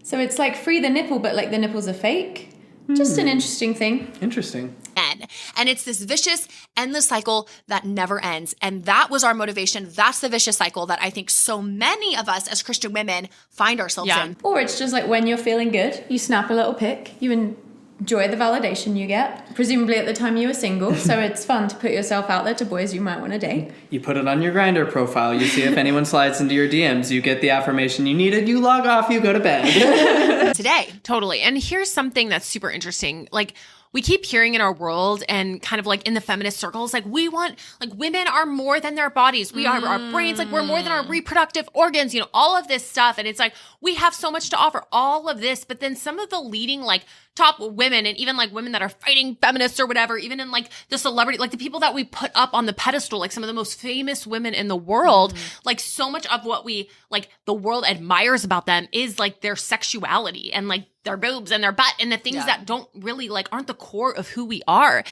So it's like free the nipple, but like the nipples are fake. Just an interesting thing. Interesting. And it's this vicious, endless cycle that never ends. And that was our motivation. That's the vicious cycle that I think so many of us as Christian women find ourselves in. Or it's just like when you're feeling good, you snap a little pic, you enjoy the validation you get. Presumably at the time you were single, so it's fun to put yourself out there to boys you might want to date. You put it on your Grindr profile. You see if anyone slides into your DMs. You get the affirmation you needed. You log off. You go to bed. Today. Totally. And here's something that's super interesting. Like, we keep hearing in our world and kind of like in the feminist circles, like we want, like women are more than their bodies. We are our brains, like we're more than our reproductive organs, you know, all of this stuff. And it's like, we have so much to offer, all of this. But then some of the leading like top women and even like women that are fighting feminists or whatever, even in like the celebrity, like the people that we put up on the pedestal, like some of the most famous women in the world, like so much of what we like the world admires about them is like their sexuality and like their boobs and their butt and the things that don't really like aren't the core of who we are.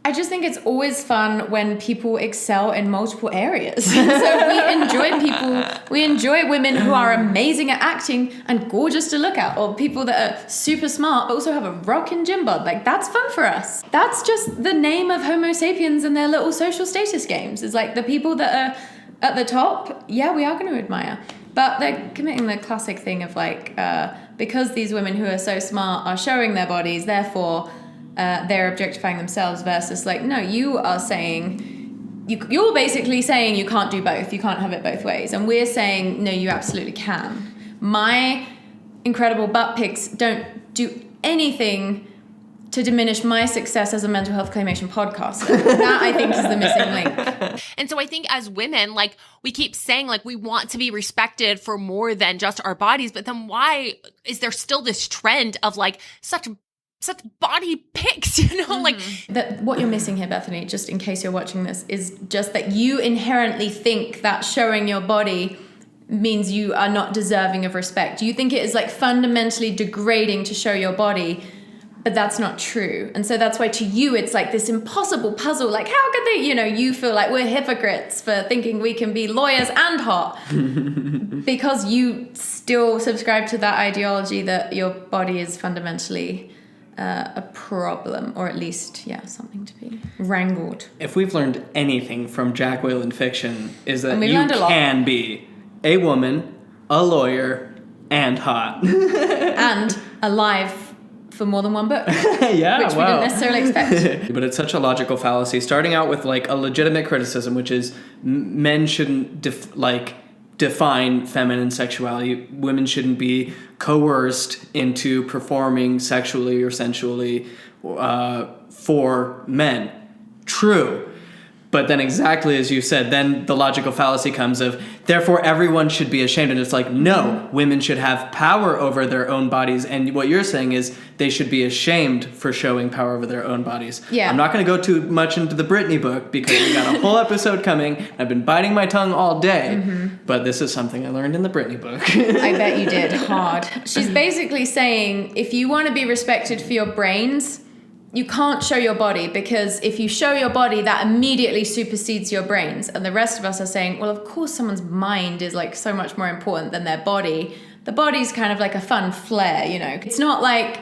I just think it's always fun when people excel in multiple areas. So we enjoy women who are amazing at acting and gorgeous to look at, or people that are super smart but also have a rockin' gym bod. Like, that's fun for us. That's just the name of Homo sapiens and their little social status games. It's like the people that are at the top, yeah, we are going to admire. But they're committing the classic thing of like, because these women who are so smart are showing their bodies, therefore they're objectifying themselves versus like, no, you are saying you're basically saying you can't do both. You can't have it both ways. And we're saying, no, you absolutely can. My incredible butt pics don't do anything to diminish my success as a mental health claymation podcaster. That, I think, is the missing link. And so I think as women, like, we keep saying, like, we want to be respected for more than just our bodies, but then why is there still this trend of, like, such body pics, you know? Like, that what you're missing here, Bethany, just in case you're watching this, is just that you inherently think that showing your body means you are not deserving of respect. You think it is, like, fundamentally degrading to show your body, but that's not true. And so that's why to you it's like this impossible puzzle. Like, how could they, you feel like we're hypocrites for thinking we can be lawyers and hot because you still subscribe to that ideology that your body is fundamentally a problem, or at least, something to be wrangled. If we've learned anything from Jack Whalen fiction, is that you can be a woman, a lawyer, and hot. And alive for more than one book. Yeah, which we didn't necessarily expect. But it's such a logical fallacy, starting out with, like, a legitimate criticism, which is men shouldn't define feminine sexuality. Women shouldn't be coerced into performing sexually or sensually for men. True. But then, exactly as you said, then the logical fallacy comes of, therefore everyone should be ashamed. And it's like, no, women should have power over their own bodies. And what you're saying is they should be ashamed for showing power over their own bodies. Yeah. I'm not going to go too much into the Britney book because we got a whole episode coming. I've been biting my tongue all day. But this is something I learned in the Britney book. I bet you did. Hard. She's basically saying, if you want to be respected for your brains, you can't show your body, because if you show your body, that immediately supersedes your brains. And the rest of us are saying, well, of course someone's mind is, like, so much more important than their body. The body's kind of like a fun flair, It's not like,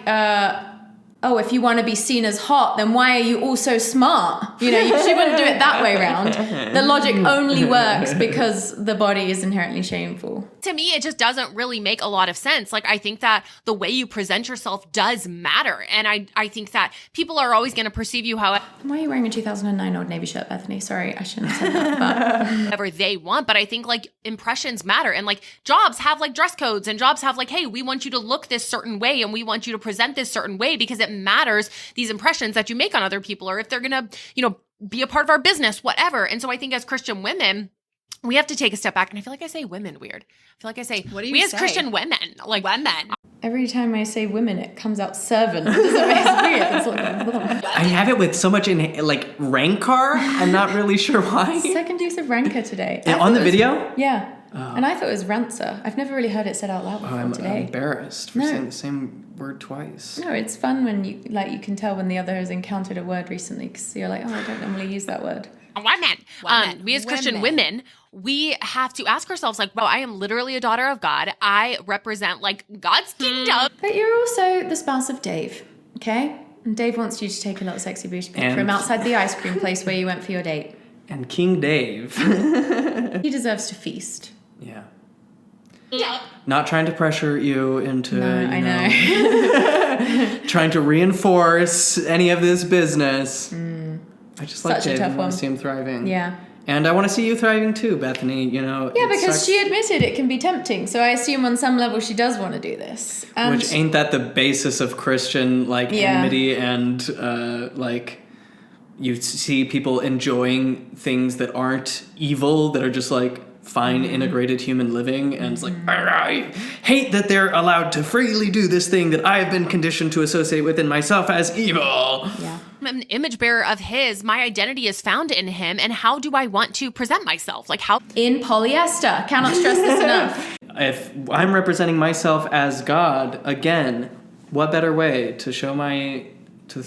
if you want to be seen as hot, then why are you also smart? She wouldn't do it that way around. The logic only works because the body is inherently shameful. to me, it just doesn't really make a lot of sense. Like, I think that the way you present yourself does matter. And I think that people are always going to perceive you Why are you wearing a 2009 Old Navy shirt, Bethany? Sorry, I shouldn't have said that. however they want. But I think, like, impressions matter. And, like, jobs have, like, dress codes, and jobs have, like, hey, we want you to look this certain way and we want you to present this certain way, because it matters, these impressions that you make on other people, or if they're going to, be a part of our business, whatever. And so I think as Christian women, we have to take a step back. And I feel like I say women weird. I feel like I say, what do you we as say? Christian women, like women. Every time I say women, it comes out servant. It doesn't make it weird. It's like, I have it with so much rancor. I'm not really sure why. second use of rancor today. And on the video? Yeah. Oh. And I thought it was rancer. I've never really heard it said out loud before today. I'm embarrassed for saying the same word twice. No, it's fun when you can tell when the other has encountered a word recently, because you're like, oh, I don't normally use that word. Women. We as Christian women, we have to ask ourselves, like, wow, I am literally a daughter of God. I represent, like, God's kingdom. But you're also the spouse of Dave, okay? And Dave wants you to take a little sexy booty pic from outside the ice cream place where you went for your date. And King Dave. He deserves to feast. Yeah. Not trying to pressure you into, I know. trying to reinforce any of this business. I just like Dave. I want to see him thriving. Yeah. And I want to see you thriving too, Bethany. Yeah, because she admitted it can be tempting. So I assume on some level she does want to do this. And which ain't that the basis of Christian enmity and you see people enjoying things that aren't evil, that are just fine integrated human living, and it's I hate that they're allowed to freely do this thing that I have been conditioned to associate within myself as evil. Yeah. I'm an image bearer of his. My identity is found in him. And how do I want to present myself? Like, how? In polyester. Cannot stress this enough. If I'm representing myself as God, again, what better way to show to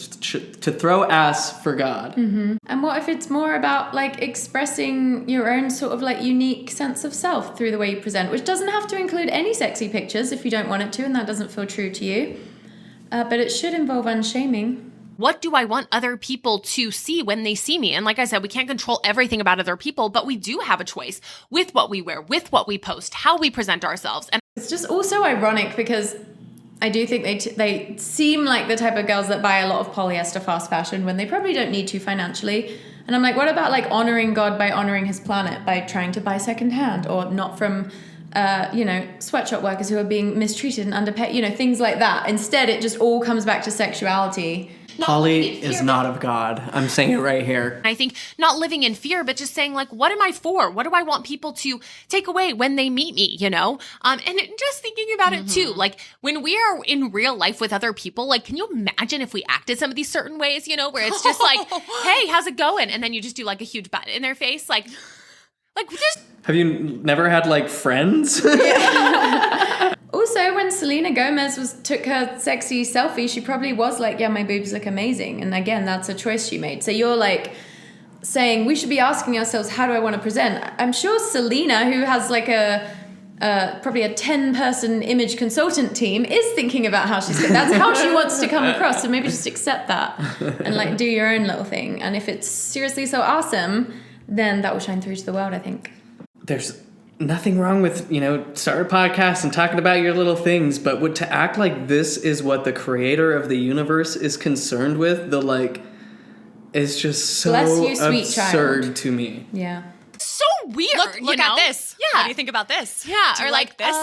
throw ass for God? Mm-hmm. And what if it's more about expressing your own sort of unique sense of self through the way you present, which doesn't have to include any sexy pictures if you don't want it to and that doesn't feel true to you. But it should involve unshaming. What do I want other people to see when they see me? And like I said, we can't control everything about other people, but we do have a choice with what we wear, with what we post, how we present ourselves. And it's just also ironic because I do think they seem like the type of girls that buy a lot of polyester fast fashion when they probably don't need to financially. And I'm like, what about like honoring God by honoring his planet by trying to buy secondhand or not from, sweatshop workers who are being mistreated and underpaid, things like that. Instead, it just all comes back to sexuality. Poly is not of God. I'm saying it right here. I think not living in fear, but just saying like, what am I for? What do I want people to take away when they meet me, And just thinking about it too, like when we are in real life with other people, like, can you imagine if we acted some of these certain ways, where it's just like, hey, how's it going? And then you just do like a huge butt in their face. Like just. Have you never had like friends? Also, when Selena Gomez took her sexy selfie, she probably was like, yeah, my boobs look amazing. And again, that's a choice she made. So you're like saying we should be asking ourselves, how do I want to present? I'm sure Selena, who has like probably a 10-person image consultant team, is thinking about how that's how she wants to come across. So maybe just accept that and like do your own little thing. And if it's seriously so awesome, then that will shine through to the world, I think. There's nothing wrong with, start a podcast and talking about your little things, but to act like this is what the creator of the universe is concerned with, is just so Bless you, sweet absurd child. to me. Yeah. So weird. Look at this. Yeah. What do you think about this? Yeah. Do you or like this?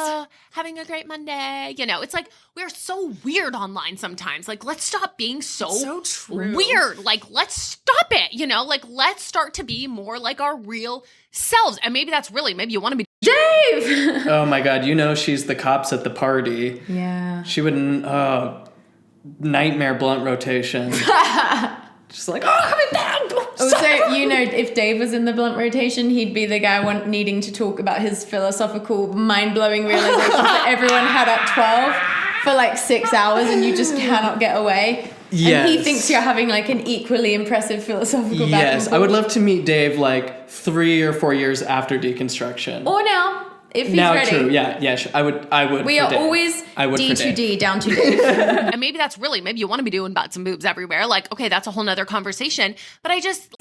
Having a great Monday. It's like we're so weird online sometimes. Like, let's stop being so true. weird. Like, let's stop it. Like, let's start to be more like our real selves. And maybe you want to be Dave! Oh my God, she's the cops at the party. Yeah. She wouldn't, nightmare blunt rotation. Just like, coming down. Also, if Dave was in the blunt rotation, he'd be the guy needing to talk about his philosophical, mind-blowing realizations that everyone had at 12 for like 6 hours and you just cannot get away. Yes. And he thinks you're having like an equally impressive philosophical back and Yes, forth. I would love to meet Dave like 3 or 4 years after deconstruction. Or now, if he's now, ready. true, yeah, sure. I would. We are always D2D, down to Dave. And maybe you want to be doing butts and boobs everywhere. Like, okay, that's a whole nother conversation. But I just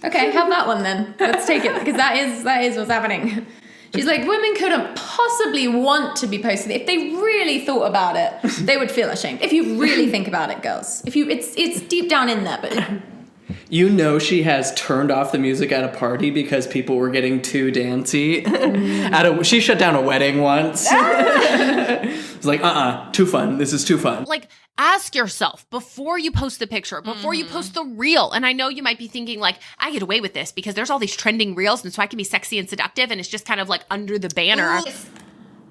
Okay, have that one then. Let's take it, because that is what's happening. She's like, women couldn't possibly want to be posting it. If they really thought about it, they would feel ashamed. If you really think about it, girls. It's deep down in there, but she has turned off the music at a party because people were getting too dancey. She shut down a wedding once. It's like, too fun. This is too fun. like ask yourself before you post the picture, before you post the reel. And I know you might be thinking like, I get away with this because there's all these trending reels and so I can be sexy and seductive and it's just kind of like under the banner.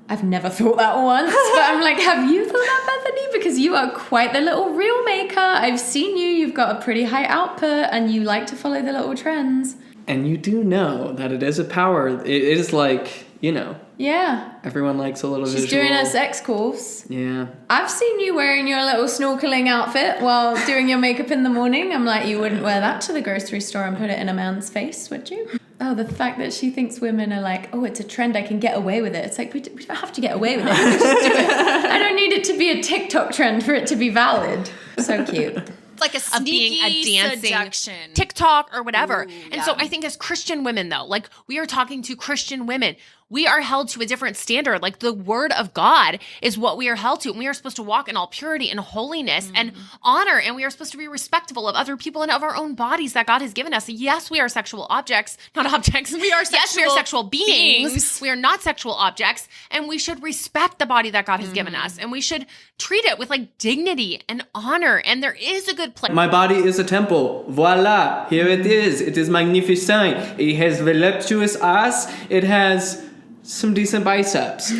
I've never thought that once. But I'm like, have you thought that, Bethany? Because you are quite the little reel maker. I've seen you. You've got a pretty high output and you like to follow the little trends. And you do know that it is a power. It is like, Yeah. everyone likes a little She's visual. doing her sex course. Yeah. I've seen you wearing your little snorkeling outfit while doing your makeup in the morning. I'm like, you wouldn't wear that to the grocery store and put it in a man's face, would you? Oh, the fact that she thinks women are like, oh, it's a trend, I can get away with it. It's like, we don't have to get away with it. We can just do it. I don't need it to be a TikTok trend for it to be valid. So cute. It's like a Of being sneaky a dancing seduction. TikTok or whatever. Ooh, and so I think as Christian women though, like we are talking to Christian women, we are held to a different standard. Like the word of God is what we are held to. And we are supposed to walk in all purity and holiness and honor. And we are supposed to be respectful of other people and of our own bodies that God has given us. Yes, we are sexual objects, not objects. We are sexual beings. We are not sexual objects. And we should respect the body that God has given us. And we should treat it with like dignity and honor. And there is a good place. My body is a temple. Voila, here it is. It is magnificent. It has voluptuous ass. It has some decent biceps.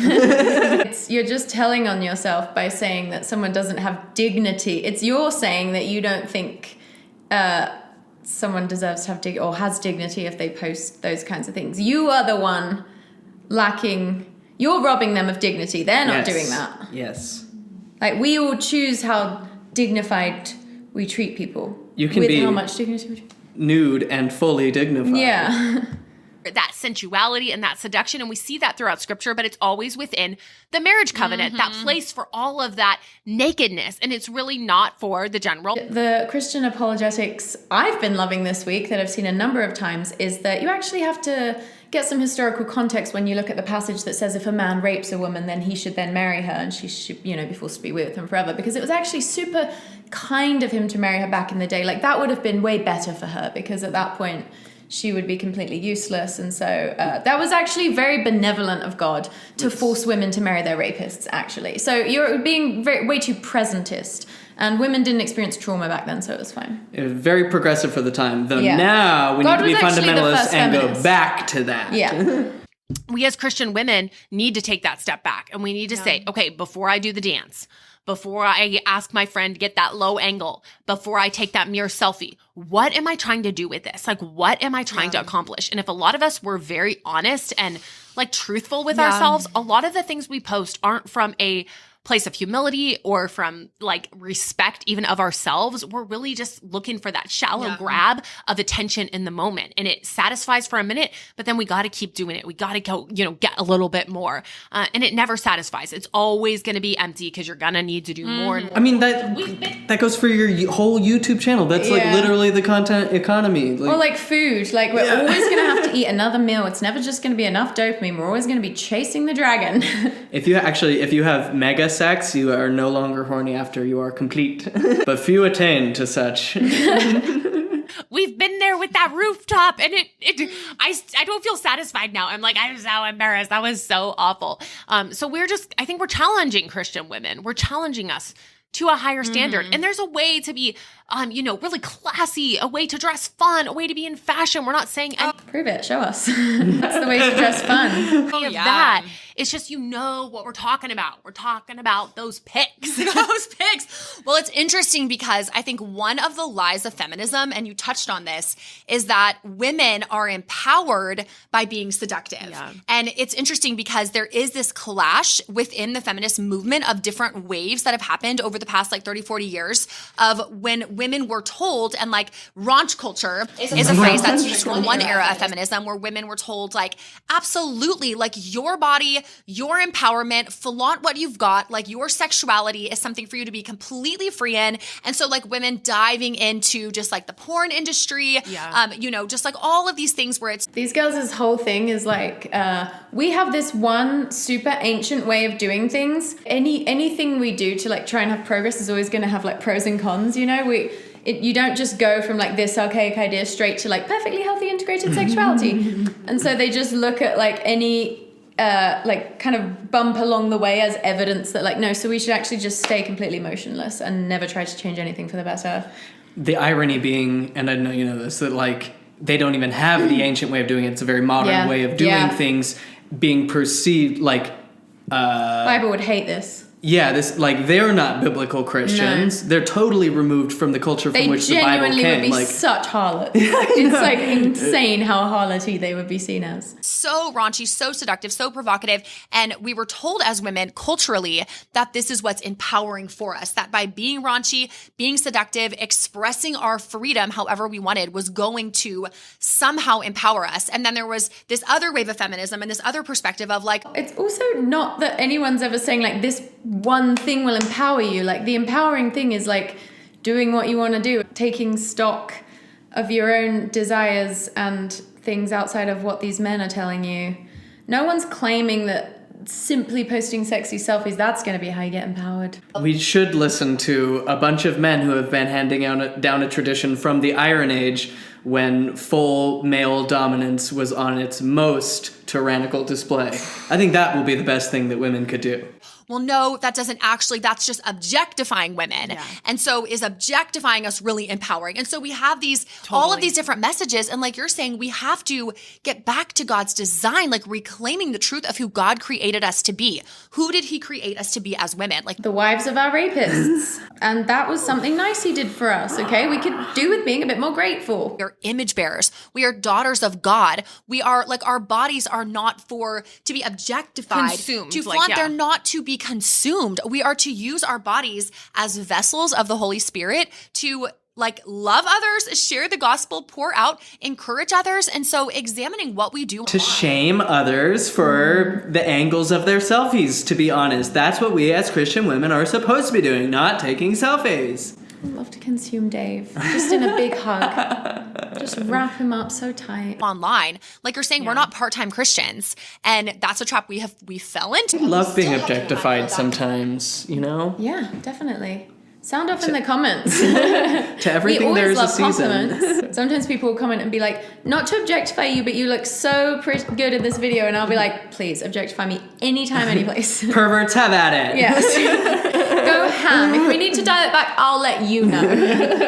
You're just telling on yourself by saying that someone doesn't have dignity. It's you're saying that you don't think someone deserves to have dignity or has dignity if they post those kinds of things. You are the one lacking. You're robbing them of dignity. They're not doing that. Yes. Like we all choose how dignified we treat people. You can with be how much dignity we treat. Nude and fully dignified. Yeah. that sensuality and that seduction. And we see that throughout scripture, but it's always within the marriage covenant, that place for all of that nakedness. And it's really not for the general. The Christian apologetics I've been loving this week that I've seen a number of times is that you actually have to get some historical context when you look at the passage that says if a man rapes a woman, then he should then marry her and she should, be forced to be with him forever. Because it was actually super kind of him to marry her back in the day. Like, that would have been way better for her, because at that point she would be completely useless. And so that was actually very benevolent of God to force women to marry their rapists, actually. So you're being way too presentist. And women didn't experience trauma back then, so it was fine. It was very progressive for the time. Though now we need to be fundamentalists and go back to that. Yeah. We as Christian women need to take that step back. And we need to say, okay, before I do the dance, before I ask my friend to get that low angle, before I take that mirror selfie, what am I trying to do with this? Like, what am I trying to accomplish? And if a lot of us were very honest and like truthful with ourselves, a lot of the things we post aren't from a place of humility or from like respect even of ourselves. We're really just looking for that shallow grab of attention in the moment, and it satisfies for a minute, but then we got to keep doing it. We got to go, get a little bit more, and it never satisfies. It's always going to be empty because you're gonna need to do more and more. I mean, that goes for your whole YouTube channel. That's like literally the content economy. Or like food. Like, we're always gonna have to eat another meal. It's never just gonna be enough dopamine. We're always gonna be chasing the dragon. If you have mega sex, you are no longer horny after you are complete. But few attain to such. We've been there with that rooftop, and I don't feel satisfied now. I'm like, I'm so embarrassed. That was so awful. So I think we're challenging Christian women. We're challenging us to a higher standard. And there's a way to be, really classy, a way to dress fun, a way to be in fashion. We're not saying prove it, show us. That's the way to dress fun. That. It's just, what we're talking about. We're talking about those pics. Those pics. Well, it's interesting because I think one of the lies of feminism, and you touched on this, is that women are empowered by being seductive. Yeah. And it's interesting because there is this clash within the feminist movement of different waves that have happened over the past 30, 40 years of when women were told, and raunch culture is a phrase that's used from one era of feminism where women were told absolutely, your body, your empowerment, flaunt what you've got, your sexuality is something for you to be completely free in. And so women diving into just the porn industry, just all of these things where it's... These girls' whole thing is we have this one super ancient way of doing things. Anything we do to try and have progress is always going to have pros and cons, you don't just go from this archaic idea straight to perfectly healthy integrated sexuality. And so they just look at any kind of bump along the way as evidence that no, so we should actually just stay completely motionless and never try to change anything for the better. The irony being, and I know you know this, that they don't even have the ancient way of doing it. It's a very modern way of doing things, being perceived Bible would hate this. Yeah, they're not biblical Christians. No. They're totally removed from the culture from which the Bible came. They genuinely would be such harlots. It's insane how harloty they would be seen as. So raunchy, so seductive, so provocative. And we were told as women culturally that this is what's empowering for us. That by being raunchy, being seductive, expressing our freedom however we wanted was going to somehow empower us. And then there was this other wave of feminism and this other perspective of It's also not that anyone's ever saying this one thing will empower you. The empowering thing is doing what you want to do, taking stock of your own desires and things outside of what these men are telling you. No one's claiming that simply posting sexy selfies, that's going to be how you get empowered. We should listen to a bunch of men who have been handing down a tradition from the Iron Age when full male dominance was on its most tyrannical display. I think that will be the best thing that women could do. Well, no, that doesn't actually, that's just objectifying women. Yeah. And so is objectifying us really empowering? And so we have all of these different messages. And you're saying, we have to get back to God's design, reclaiming the truth of who God created us to be. Who did he create us to be as women? The wives of our rapists. And that was something nice he did for us, okay? We could do with being a bit more grateful. We are image bearers. We are daughters of God. We are, our bodies are not to be objectified. Consumed. To flaunt, they're not to be consumed. We are to use our bodies as vessels of the Holy Spirit to like love others, share the gospel, pour out, encourage others. And so examining what we do. To shame others for the angles of their selfies, to be honest. That's what we as Christian women are supposed to be doing, not taking selfies. I love to consume Dave. Just in a big hug. Just wrap him up so tight. Online, like you're saying, we're not part-time Christians, and that's a trap we fell into. Love being objectified sometimes, you know? Yeah, definitely. Sound off in the comments. To everything there is a season. Compliments. Sometimes people will comment and be like, not to objectify you, but you look so good in this video. And I'll be like, please objectify me anytime, anyplace. Perverts, have at it. Yes. Go ham. If we need to dial it back, I'll let you know.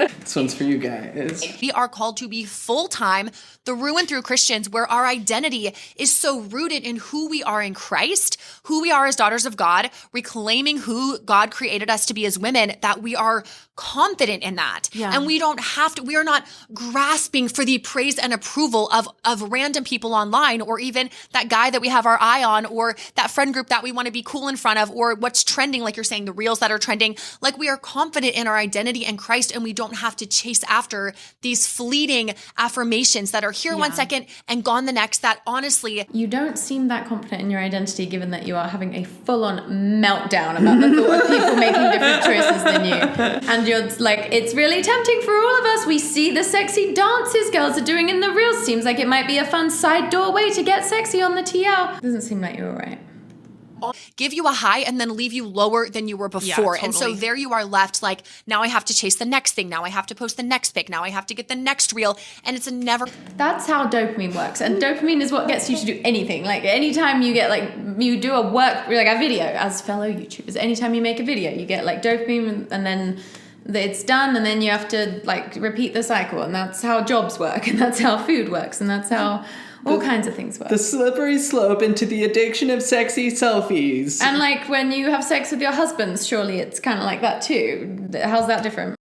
This one's for you guys. We are called to be full-time, through and through Christians, where our identity is so rooted in who we are in Christ, who we are as daughters of God, reclaiming who God created us to be as women, that we are confident in that. Yeah. And we are not grasping for the praise and approval of random people online, or even that guy that we have our eye on, or that friend group that we want to be cool in front of, or what's trending, like you're saying, the reels that are trending. Like, we are confident in our identity in Christ, and we don't have to chase after these fleeting affirmations that are here 1 second and gone the next, that honestly. You don't seem that confident in your identity, given that you are having a full-on meltdown about the thought of people making different choices than you. And you're like, it's really tempting for all of us. We see the sexy dances girls are doing in the reels. Seems like it might be a fun side doorway to get sexy on the TL. Doesn't seem like you're right. Give you a high and then leave you lower than you were before. Yeah, totally. And so there you are left, like, now I have to chase the next thing. Now I have to post the next pic. Now I have to get the next reel. And it's a never. That's how dopamine works. And dopamine is what gets you to do anything. Like, anytime you get, like, you do a video, as fellow YouTubers, anytime you make a video, you get, like, dopamine, and then it's done, and then you have to, like, repeat the cycle. And that's how jobs work, and that's how food works, and that's how all kinds of things work. The slippery slope into the addiction of sexy selfies. And, like, when you have sex with your husbands, surely it's kind of like that too. How's that different?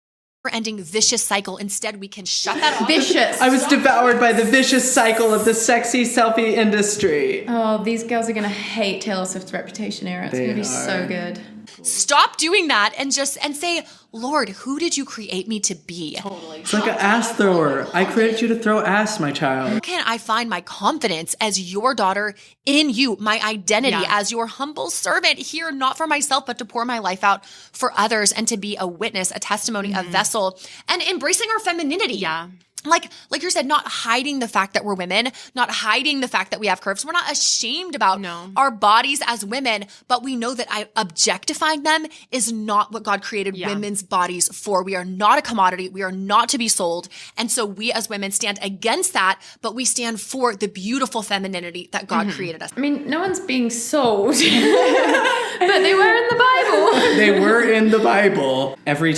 Ending vicious cycle. Instead, we can shut that off. Vicious. I was devoured by the vicious cycle of the sexy selfie industry. Oh, these girls are going to hate Taylor Swift's Reputation era. It's going to be so good. Stop doing that and say, Lord, who did you create me to be? Totally. It's like an ass thrower. I created you to throw ass, my child. How can I find my confidence as your daughter in you, my identity as your humble servant here, not for myself, but to pour my life out for others and to be a witness, a testimony, a vessel, and embracing our femininity. Yeah. Like you said, not hiding the fact that we're women, not hiding the fact that we have curves. We're not ashamed about our bodies as women, but we know that objectifying them is not what God created women's bodies for. We are not a commodity. We are not to be sold. And so we as women stand against that, but we stand for the beautiful femininity that God created us. I mean, no one's being sold, but they were in the Bible. They were in the Bible. Every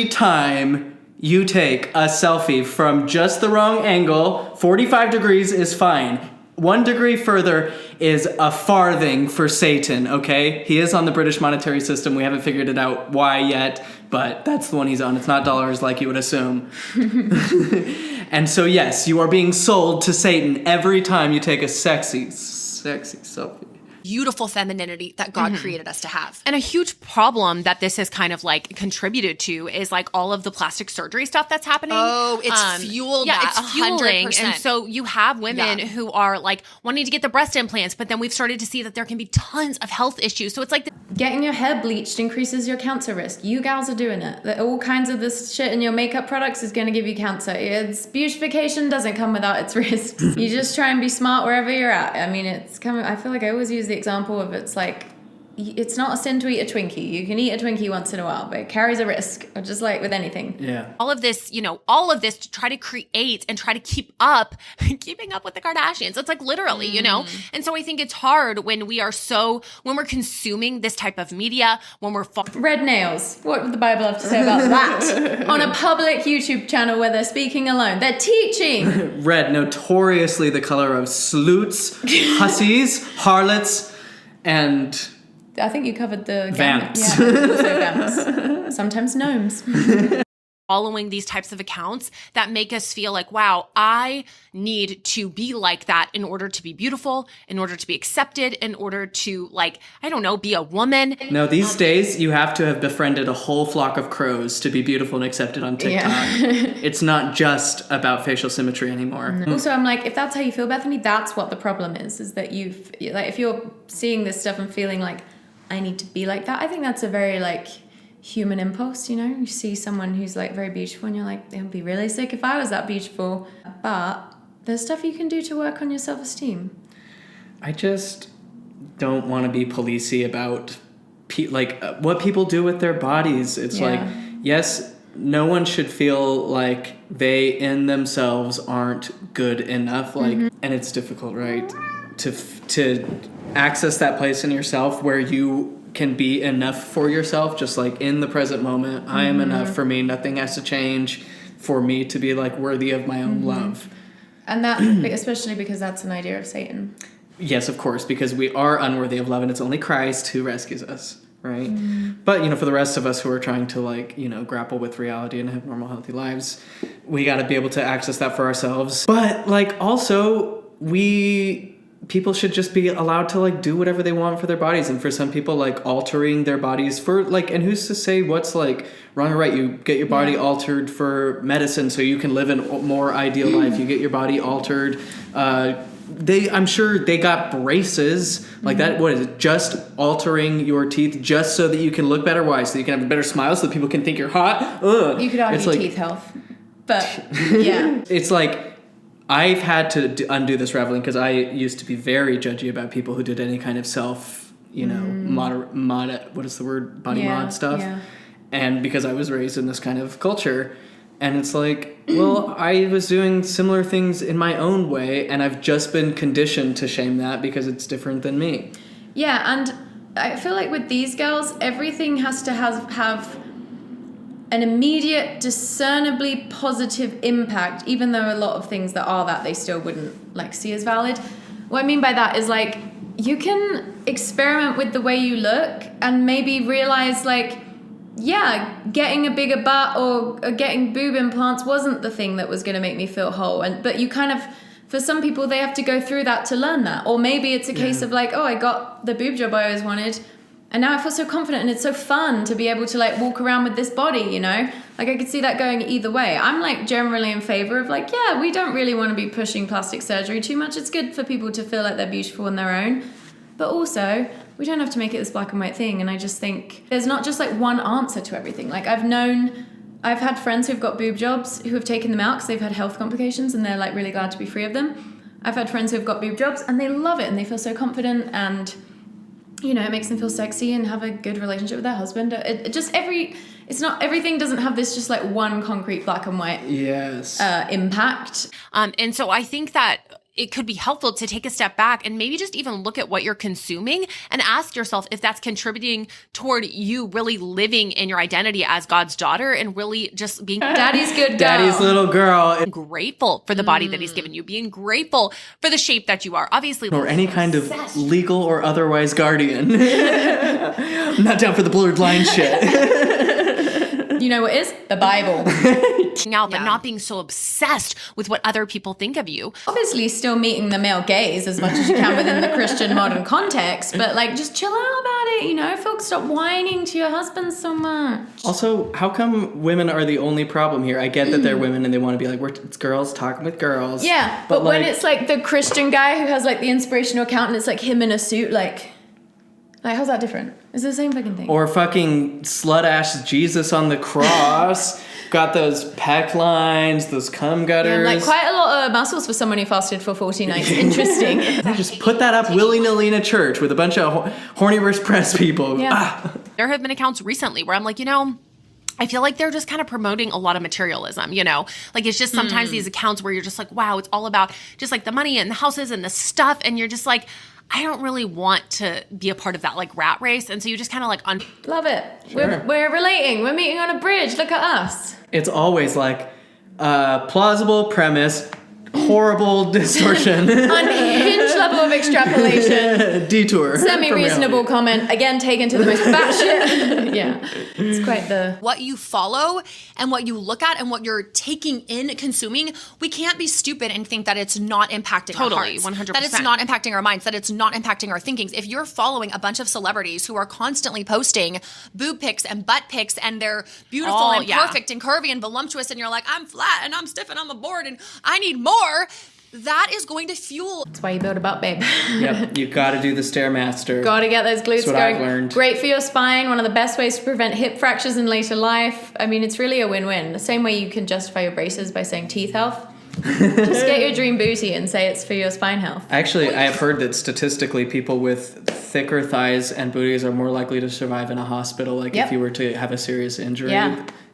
time you take a selfie from just the wrong angle, 45 degrees is fine. 1 degree further is a farthing for Satan, okay? He is on the British monetary system. We haven't figured it out why yet, but that's the one he's on. It's not dollars like you would assume. And so, yes, you are being sold to Satan every time you take a sexy selfie. Beautiful femininity that God created us to have. And a huge problem that this has kind of like contributed to is like all of the plastic surgery stuff that's happening. Oh, it's fueled that it's fueling. 100%. And so you have women who are like wanting to get the breast implants, but then we've started to see that there can be tons of health issues. So it's like Getting your hair bleached increases your cancer risk. You gals are doing it. All kinds of this shit in your makeup products is going to give you cancer. It's beautification doesn't come without its risks. You just try and be smart wherever you're at. I mean, it's coming. I feel like I always use the example of it's like, it's not a sin to eat a Twinkie. You can eat a Twinkie once in a while, but it carries a risk, just like with anything. Yeah. all of this to try to create and try to keeping up with the Kardashians. It's like literally, And so I think it's hard when we're consuming this type of media, when we're Red nails. What would the Bible have to say about that? On a public YouTube channel where they're speaking alone. They're teaching. Red, notoriously the color of sleuths, hussies, harlots, and I think you covered the vamps. Yeah, also vamps. Sometimes gnomes. following these types of accounts that make us feel like, wow, I need to be like that in order to be beautiful, in order to be accepted, in order to, like, I don't know, be a woman. No, these days you have to have befriended a whole flock of crows to be beautiful and accepted on TikTok. It's not just about facial symmetry anymore. Also, I'm like, if that's how you feel, Bethany, that's what the problem is that like, if you're seeing this stuff and feeling like, I need to be like that, I think that's a very, like, human impulse, you know? You see someone who's, like, very beautiful and you're like, it would be really sick if I was that beautiful. But there's stuff you can do to work on your self-esteem. I just don't want to be policey about what people do with their bodies. It's like, yes, no one should feel like they in themselves aren't good enough. Like, and it's difficult, right? To access that place in yourself where you can be enough for yourself, just like in the present moment. I am enough for me. Nothing has to change for me to be like worthy of my own love. And that, especially because that's an idea of Satan. Yes, of course, because we are unworthy of love and it's only Christ who rescues us, right? But, for the rest of us who are trying to, like, grapple with reality and have normal, healthy lives, we got to be able to access that for ourselves. But, like, also, people should just be allowed to, like, do whatever they want for their bodies. And for some people, like, altering their bodies for, like, and who's to say what's, like, wrong or right? You get your body altered for medicine so you can live a more ideal life. You get your body altered. I'm sure they got braces like that. What is it? Just altering your teeth just so that you can look better. Why? So you can have a better smile so that people can think you're hot. Ugh. You could argue like, teeth health. But, yeah. It's like, I've had to undo this reveling because I used to be very judgy about people who did any kind of self, what is the word? Body mod stuff. Yeah. And because I was raised in this kind of culture. And it's like, well, I was doing similar things in my own way, and I've just been conditioned to shame that because it's different than me. Yeah, and I feel like with these girls, everything has to have an immediate, discernibly positive impact, even though a lot of things that they still wouldn't, like, see as valid. What I mean by that is, like, you can experiment with the way you look and maybe realize, like, yeah, getting a bigger butt or getting boob implants wasn't the thing that was going to make me feel whole. But you kind of, for some people, they have to go through that to learn that. Or maybe it's a case of like, oh, I got the boob job I always wanted, and now I feel so confident and it's so fun to be able to, like, walk around with this body, you know? Like, I could see that going either way. I'm, like, generally in favor of, like, yeah, we don't really want to be pushing plastic surgery too much. It's good for people to feel like they're beautiful on their own. But also, we don't have to make it this black and white thing. And I just think there's not just, like, one answer to everything. Like, I've had friends who've got boob jobs who have taken them out because they've had health complications and they're, like, really glad to be free of them. I've had friends who've got boob jobs and they love it and they feel so confident and, it makes them feel sexy and have a good relationship with their husband. Everything doesn't have this just, like, one concrete black and white impact. And so I think that it could be helpful to take a step back and maybe just even look at what you're consuming and ask yourself if that's contributing toward you really living in your identity as God's daughter and really just being Daddy's good girl. Daddy's little girl. Grateful for the body that he's given you, being grateful for the shape that you are. Obviously. Or any kind of legal or otherwise guardian. I'm not down for the blurred line shit. You know what is? The Bible. Out, but not being so obsessed with what other people think of you. Obviously still meeting the male gaze as much as you can within the Christian modern context, but, like, just chill out about it, folks. Stop whining to your husband so much. Also, how come women are the only problem here? I get that they're women and they want to be like, it's girls talking with girls. Yeah, but when it's, like, the Christian guy who has, like, the inspirational account and it's, like, him in a suit, like, how's that different? It's the same fucking thing. Or fucking slut-ass Jesus on the cross. Got those pec lines, those cum gutters. Yeah, like, quite a lot of muscles for someone who fasted for 40 nights. Interesting. They just put that up willy-nilly in a church with a bunch of horny wrist press people. Yeah. There have been accounts recently where I'm like, I feel like they're just kind of promoting a lot of materialism, Like, it's just sometimes these accounts where you're just like, wow, it's all about just, like, the money and the houses and the stuff. And you're just like, I don't really want to be a part of that, like, rat race. And so you just kind of, like, love it. Sure. We're relating. We're meeting on a bridge. Look at us. It's always like plausible premise, horrible distortion. Unhinged love level of extrapolation. Detour. Semi-reasonable comment. Again, taken to the most batshit. Yeah. It's quite the... What you follow and what you look at and what you're taking in, consuming, we can't be stupid and think that it's not impacting our Totally, hearts. 100%. That it's not impacting our minds, that it's not impacting our thinkings. If you're following a bunch of celebrities who are constantly posting boob pics and butt pics and they're beautiful and perfect and curvy and voluptuous and you're like, I'm flat and I'm stiff and I'm a bored and I need more, that is going to fuel. That's why you build a butt, babe. Yep, you got to do the Stairmaster. Got to get those glutes That's what going. I've learned. Great for your spine. One of the best ways to prevent hip fractures in later life. I mean, it's really a win-win. The same way you can justify your braces by saying teeth health. Just get your dream booty and say it's for your spine health. Actually, I have heard that statistically people with thicker thighs and booties are more likely to survive in a hospital. Like if you were to have a serious injury,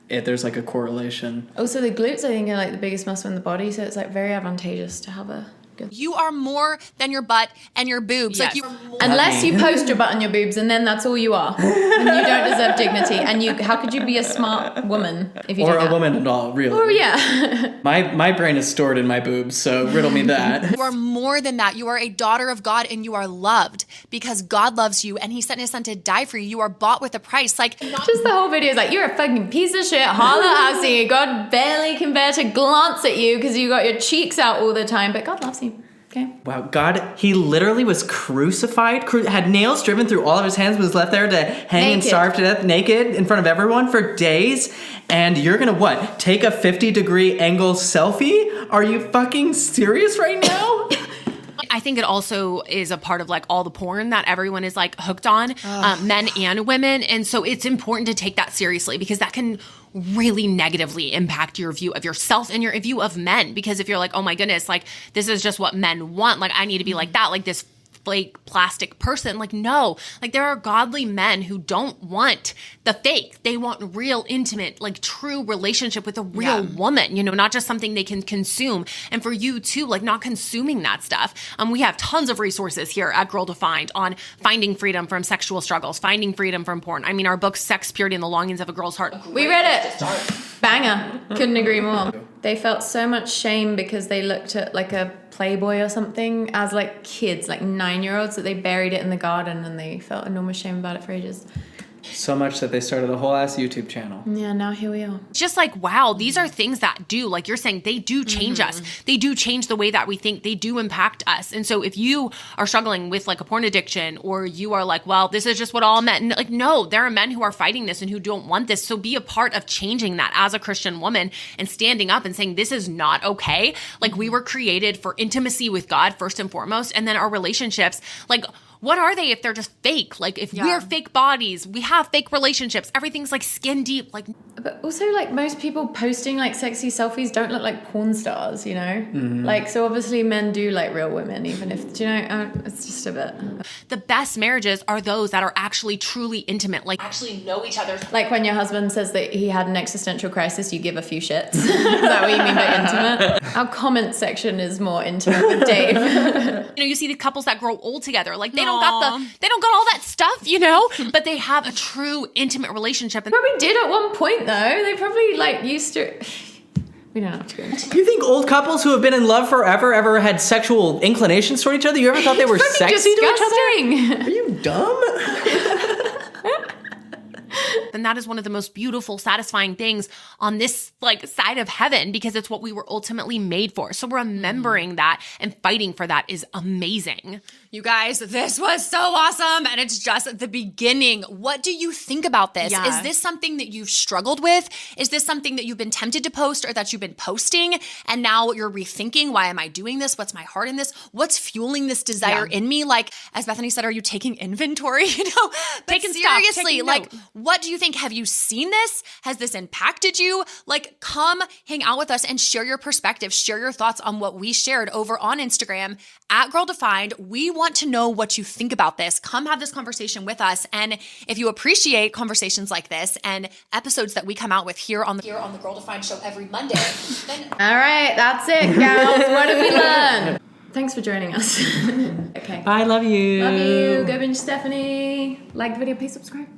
there's like a correlation. Also, the glutes, I think, are like the biggest muscle in the body. So it's like very advantageous to have a good... You are more than your butt and your boobs. Yes. Like you, Unless you post your butt and your boobs, and then that's all you are. And you don't deserve dignity. And how could you be a smart woman if you Or do that? a woman at all, really. Or yeah. My brain is stored in my boobs, so riddle me that. you are more than that. You are a daughter of God and you are loved because God loves you and he sent his son to die for you. You are bought with a price. Like Just the whole video is like, you're a fucking piece of shit, harlot hussy. God barely can bear to glance at you because you got your cheeks out all the time, but God loves you. Okay. Wow, God, he literally was crucified, had nails driven through all of his hands, was left there to hang and starve to death naked in front of everyone for days. And you're gonna what? Take a 50-degree angle selfie? Are you fucking serious right now? I think it also is a part of like all the porn that everyone is like hooked on, men and women. And so it's important to take that seriously because that can really negatively impact your view of yourself and your view of men. Because if you're like, oh my goodness, like this is just what men want. Like I need to be like that, like this fake plastic person. Like, no, like there are godly men who don't want the fake. They want real, intimate, like true relationship with a real woman, you know, not just something they can consume. And for you too, like not consuming that stuff. We have tons of resources here at Girl Defined on finding freedom from sexual struggles, finding freedom from porn. I mean, our book, Sex, Purity, and the Longings of a Girl's Heart. We read it. Banger. Couldn't agree more. They felt so much shame because they looked at like a Playboy or something as like kids, like 9-year-olds, that they buried it in the garden and they felt enormous shame about it for ages. So much that they started a whole ass YouTube channel. Yeah, now here we are. Just like, wow, these are things that do, like you're saying, they do change us. They do change the way that we think. They do impact us. And so if you are struggling with like a porn addiction or you are like, well, this is just what all men, like, no, there are men who are fighting this and who don't want this. So be a part of changing that as a Christian woman and standing up and saying, this is not okay. Like we were created for intimacy with God first and foremost. And then our relationships, like, what are they if they're just fake? Like if we're fake bodies, we have fake relationships, everything's like skin deep. Like, but also like most people posting like sexy selfies don't look like porn stars, you know? Like, so obviously men do like real women, even if, do you know, it's just a bit. the best marriages are those that are actually truly intimate, like actually know each other. Like when your husband says that he had an existential crisis, you give a few shits. Is that what you mean by intimate? Our comment section is more intimate with Dave. You know, you see the couples that grow old together, like they don't got all that stuff, you know, but they have a true intimate relationship. And Probably did at one point though. They probably like used to. We don't have to go into. You think old couples who have been in love forever ever had sexual inclinations toward each other? You ever thought they were sexy to each other? Are you dumb? And that is one of the most beautiful, satisfying things on this like side of heaven because it's what we were ultimately made for. So remembering that and fighting for that is amazing. You guys, this was so awesome. And it's just the beginning. What do you think about this? Yeah. Is this something that you've struggled with? Is this something that you've been tempted to post or that you've been posting? And now you're rethinking, why am I doing this? What's my heart in this? What's fueling this desire in me? Like, as Bethany said, are you taking inventory? You know, but Taking stock, seriously, taking like, note. what do you think? Have you seen this? Has this impacted you? Like, come hang out with us and share your perspective, share your thoughts on what we shared over on Instagram at Girl Defined. We want to know what you think about this. Come have this conversation with us. And if you appreciate conversations like this and episodes that we come out with here on the Girl Defined show every Monday, then All right, that's it, gals. What did we learn? Thanks for joining us. Okay. I love you. Love you. Go binge Stephanie. Like the video, please subscribe.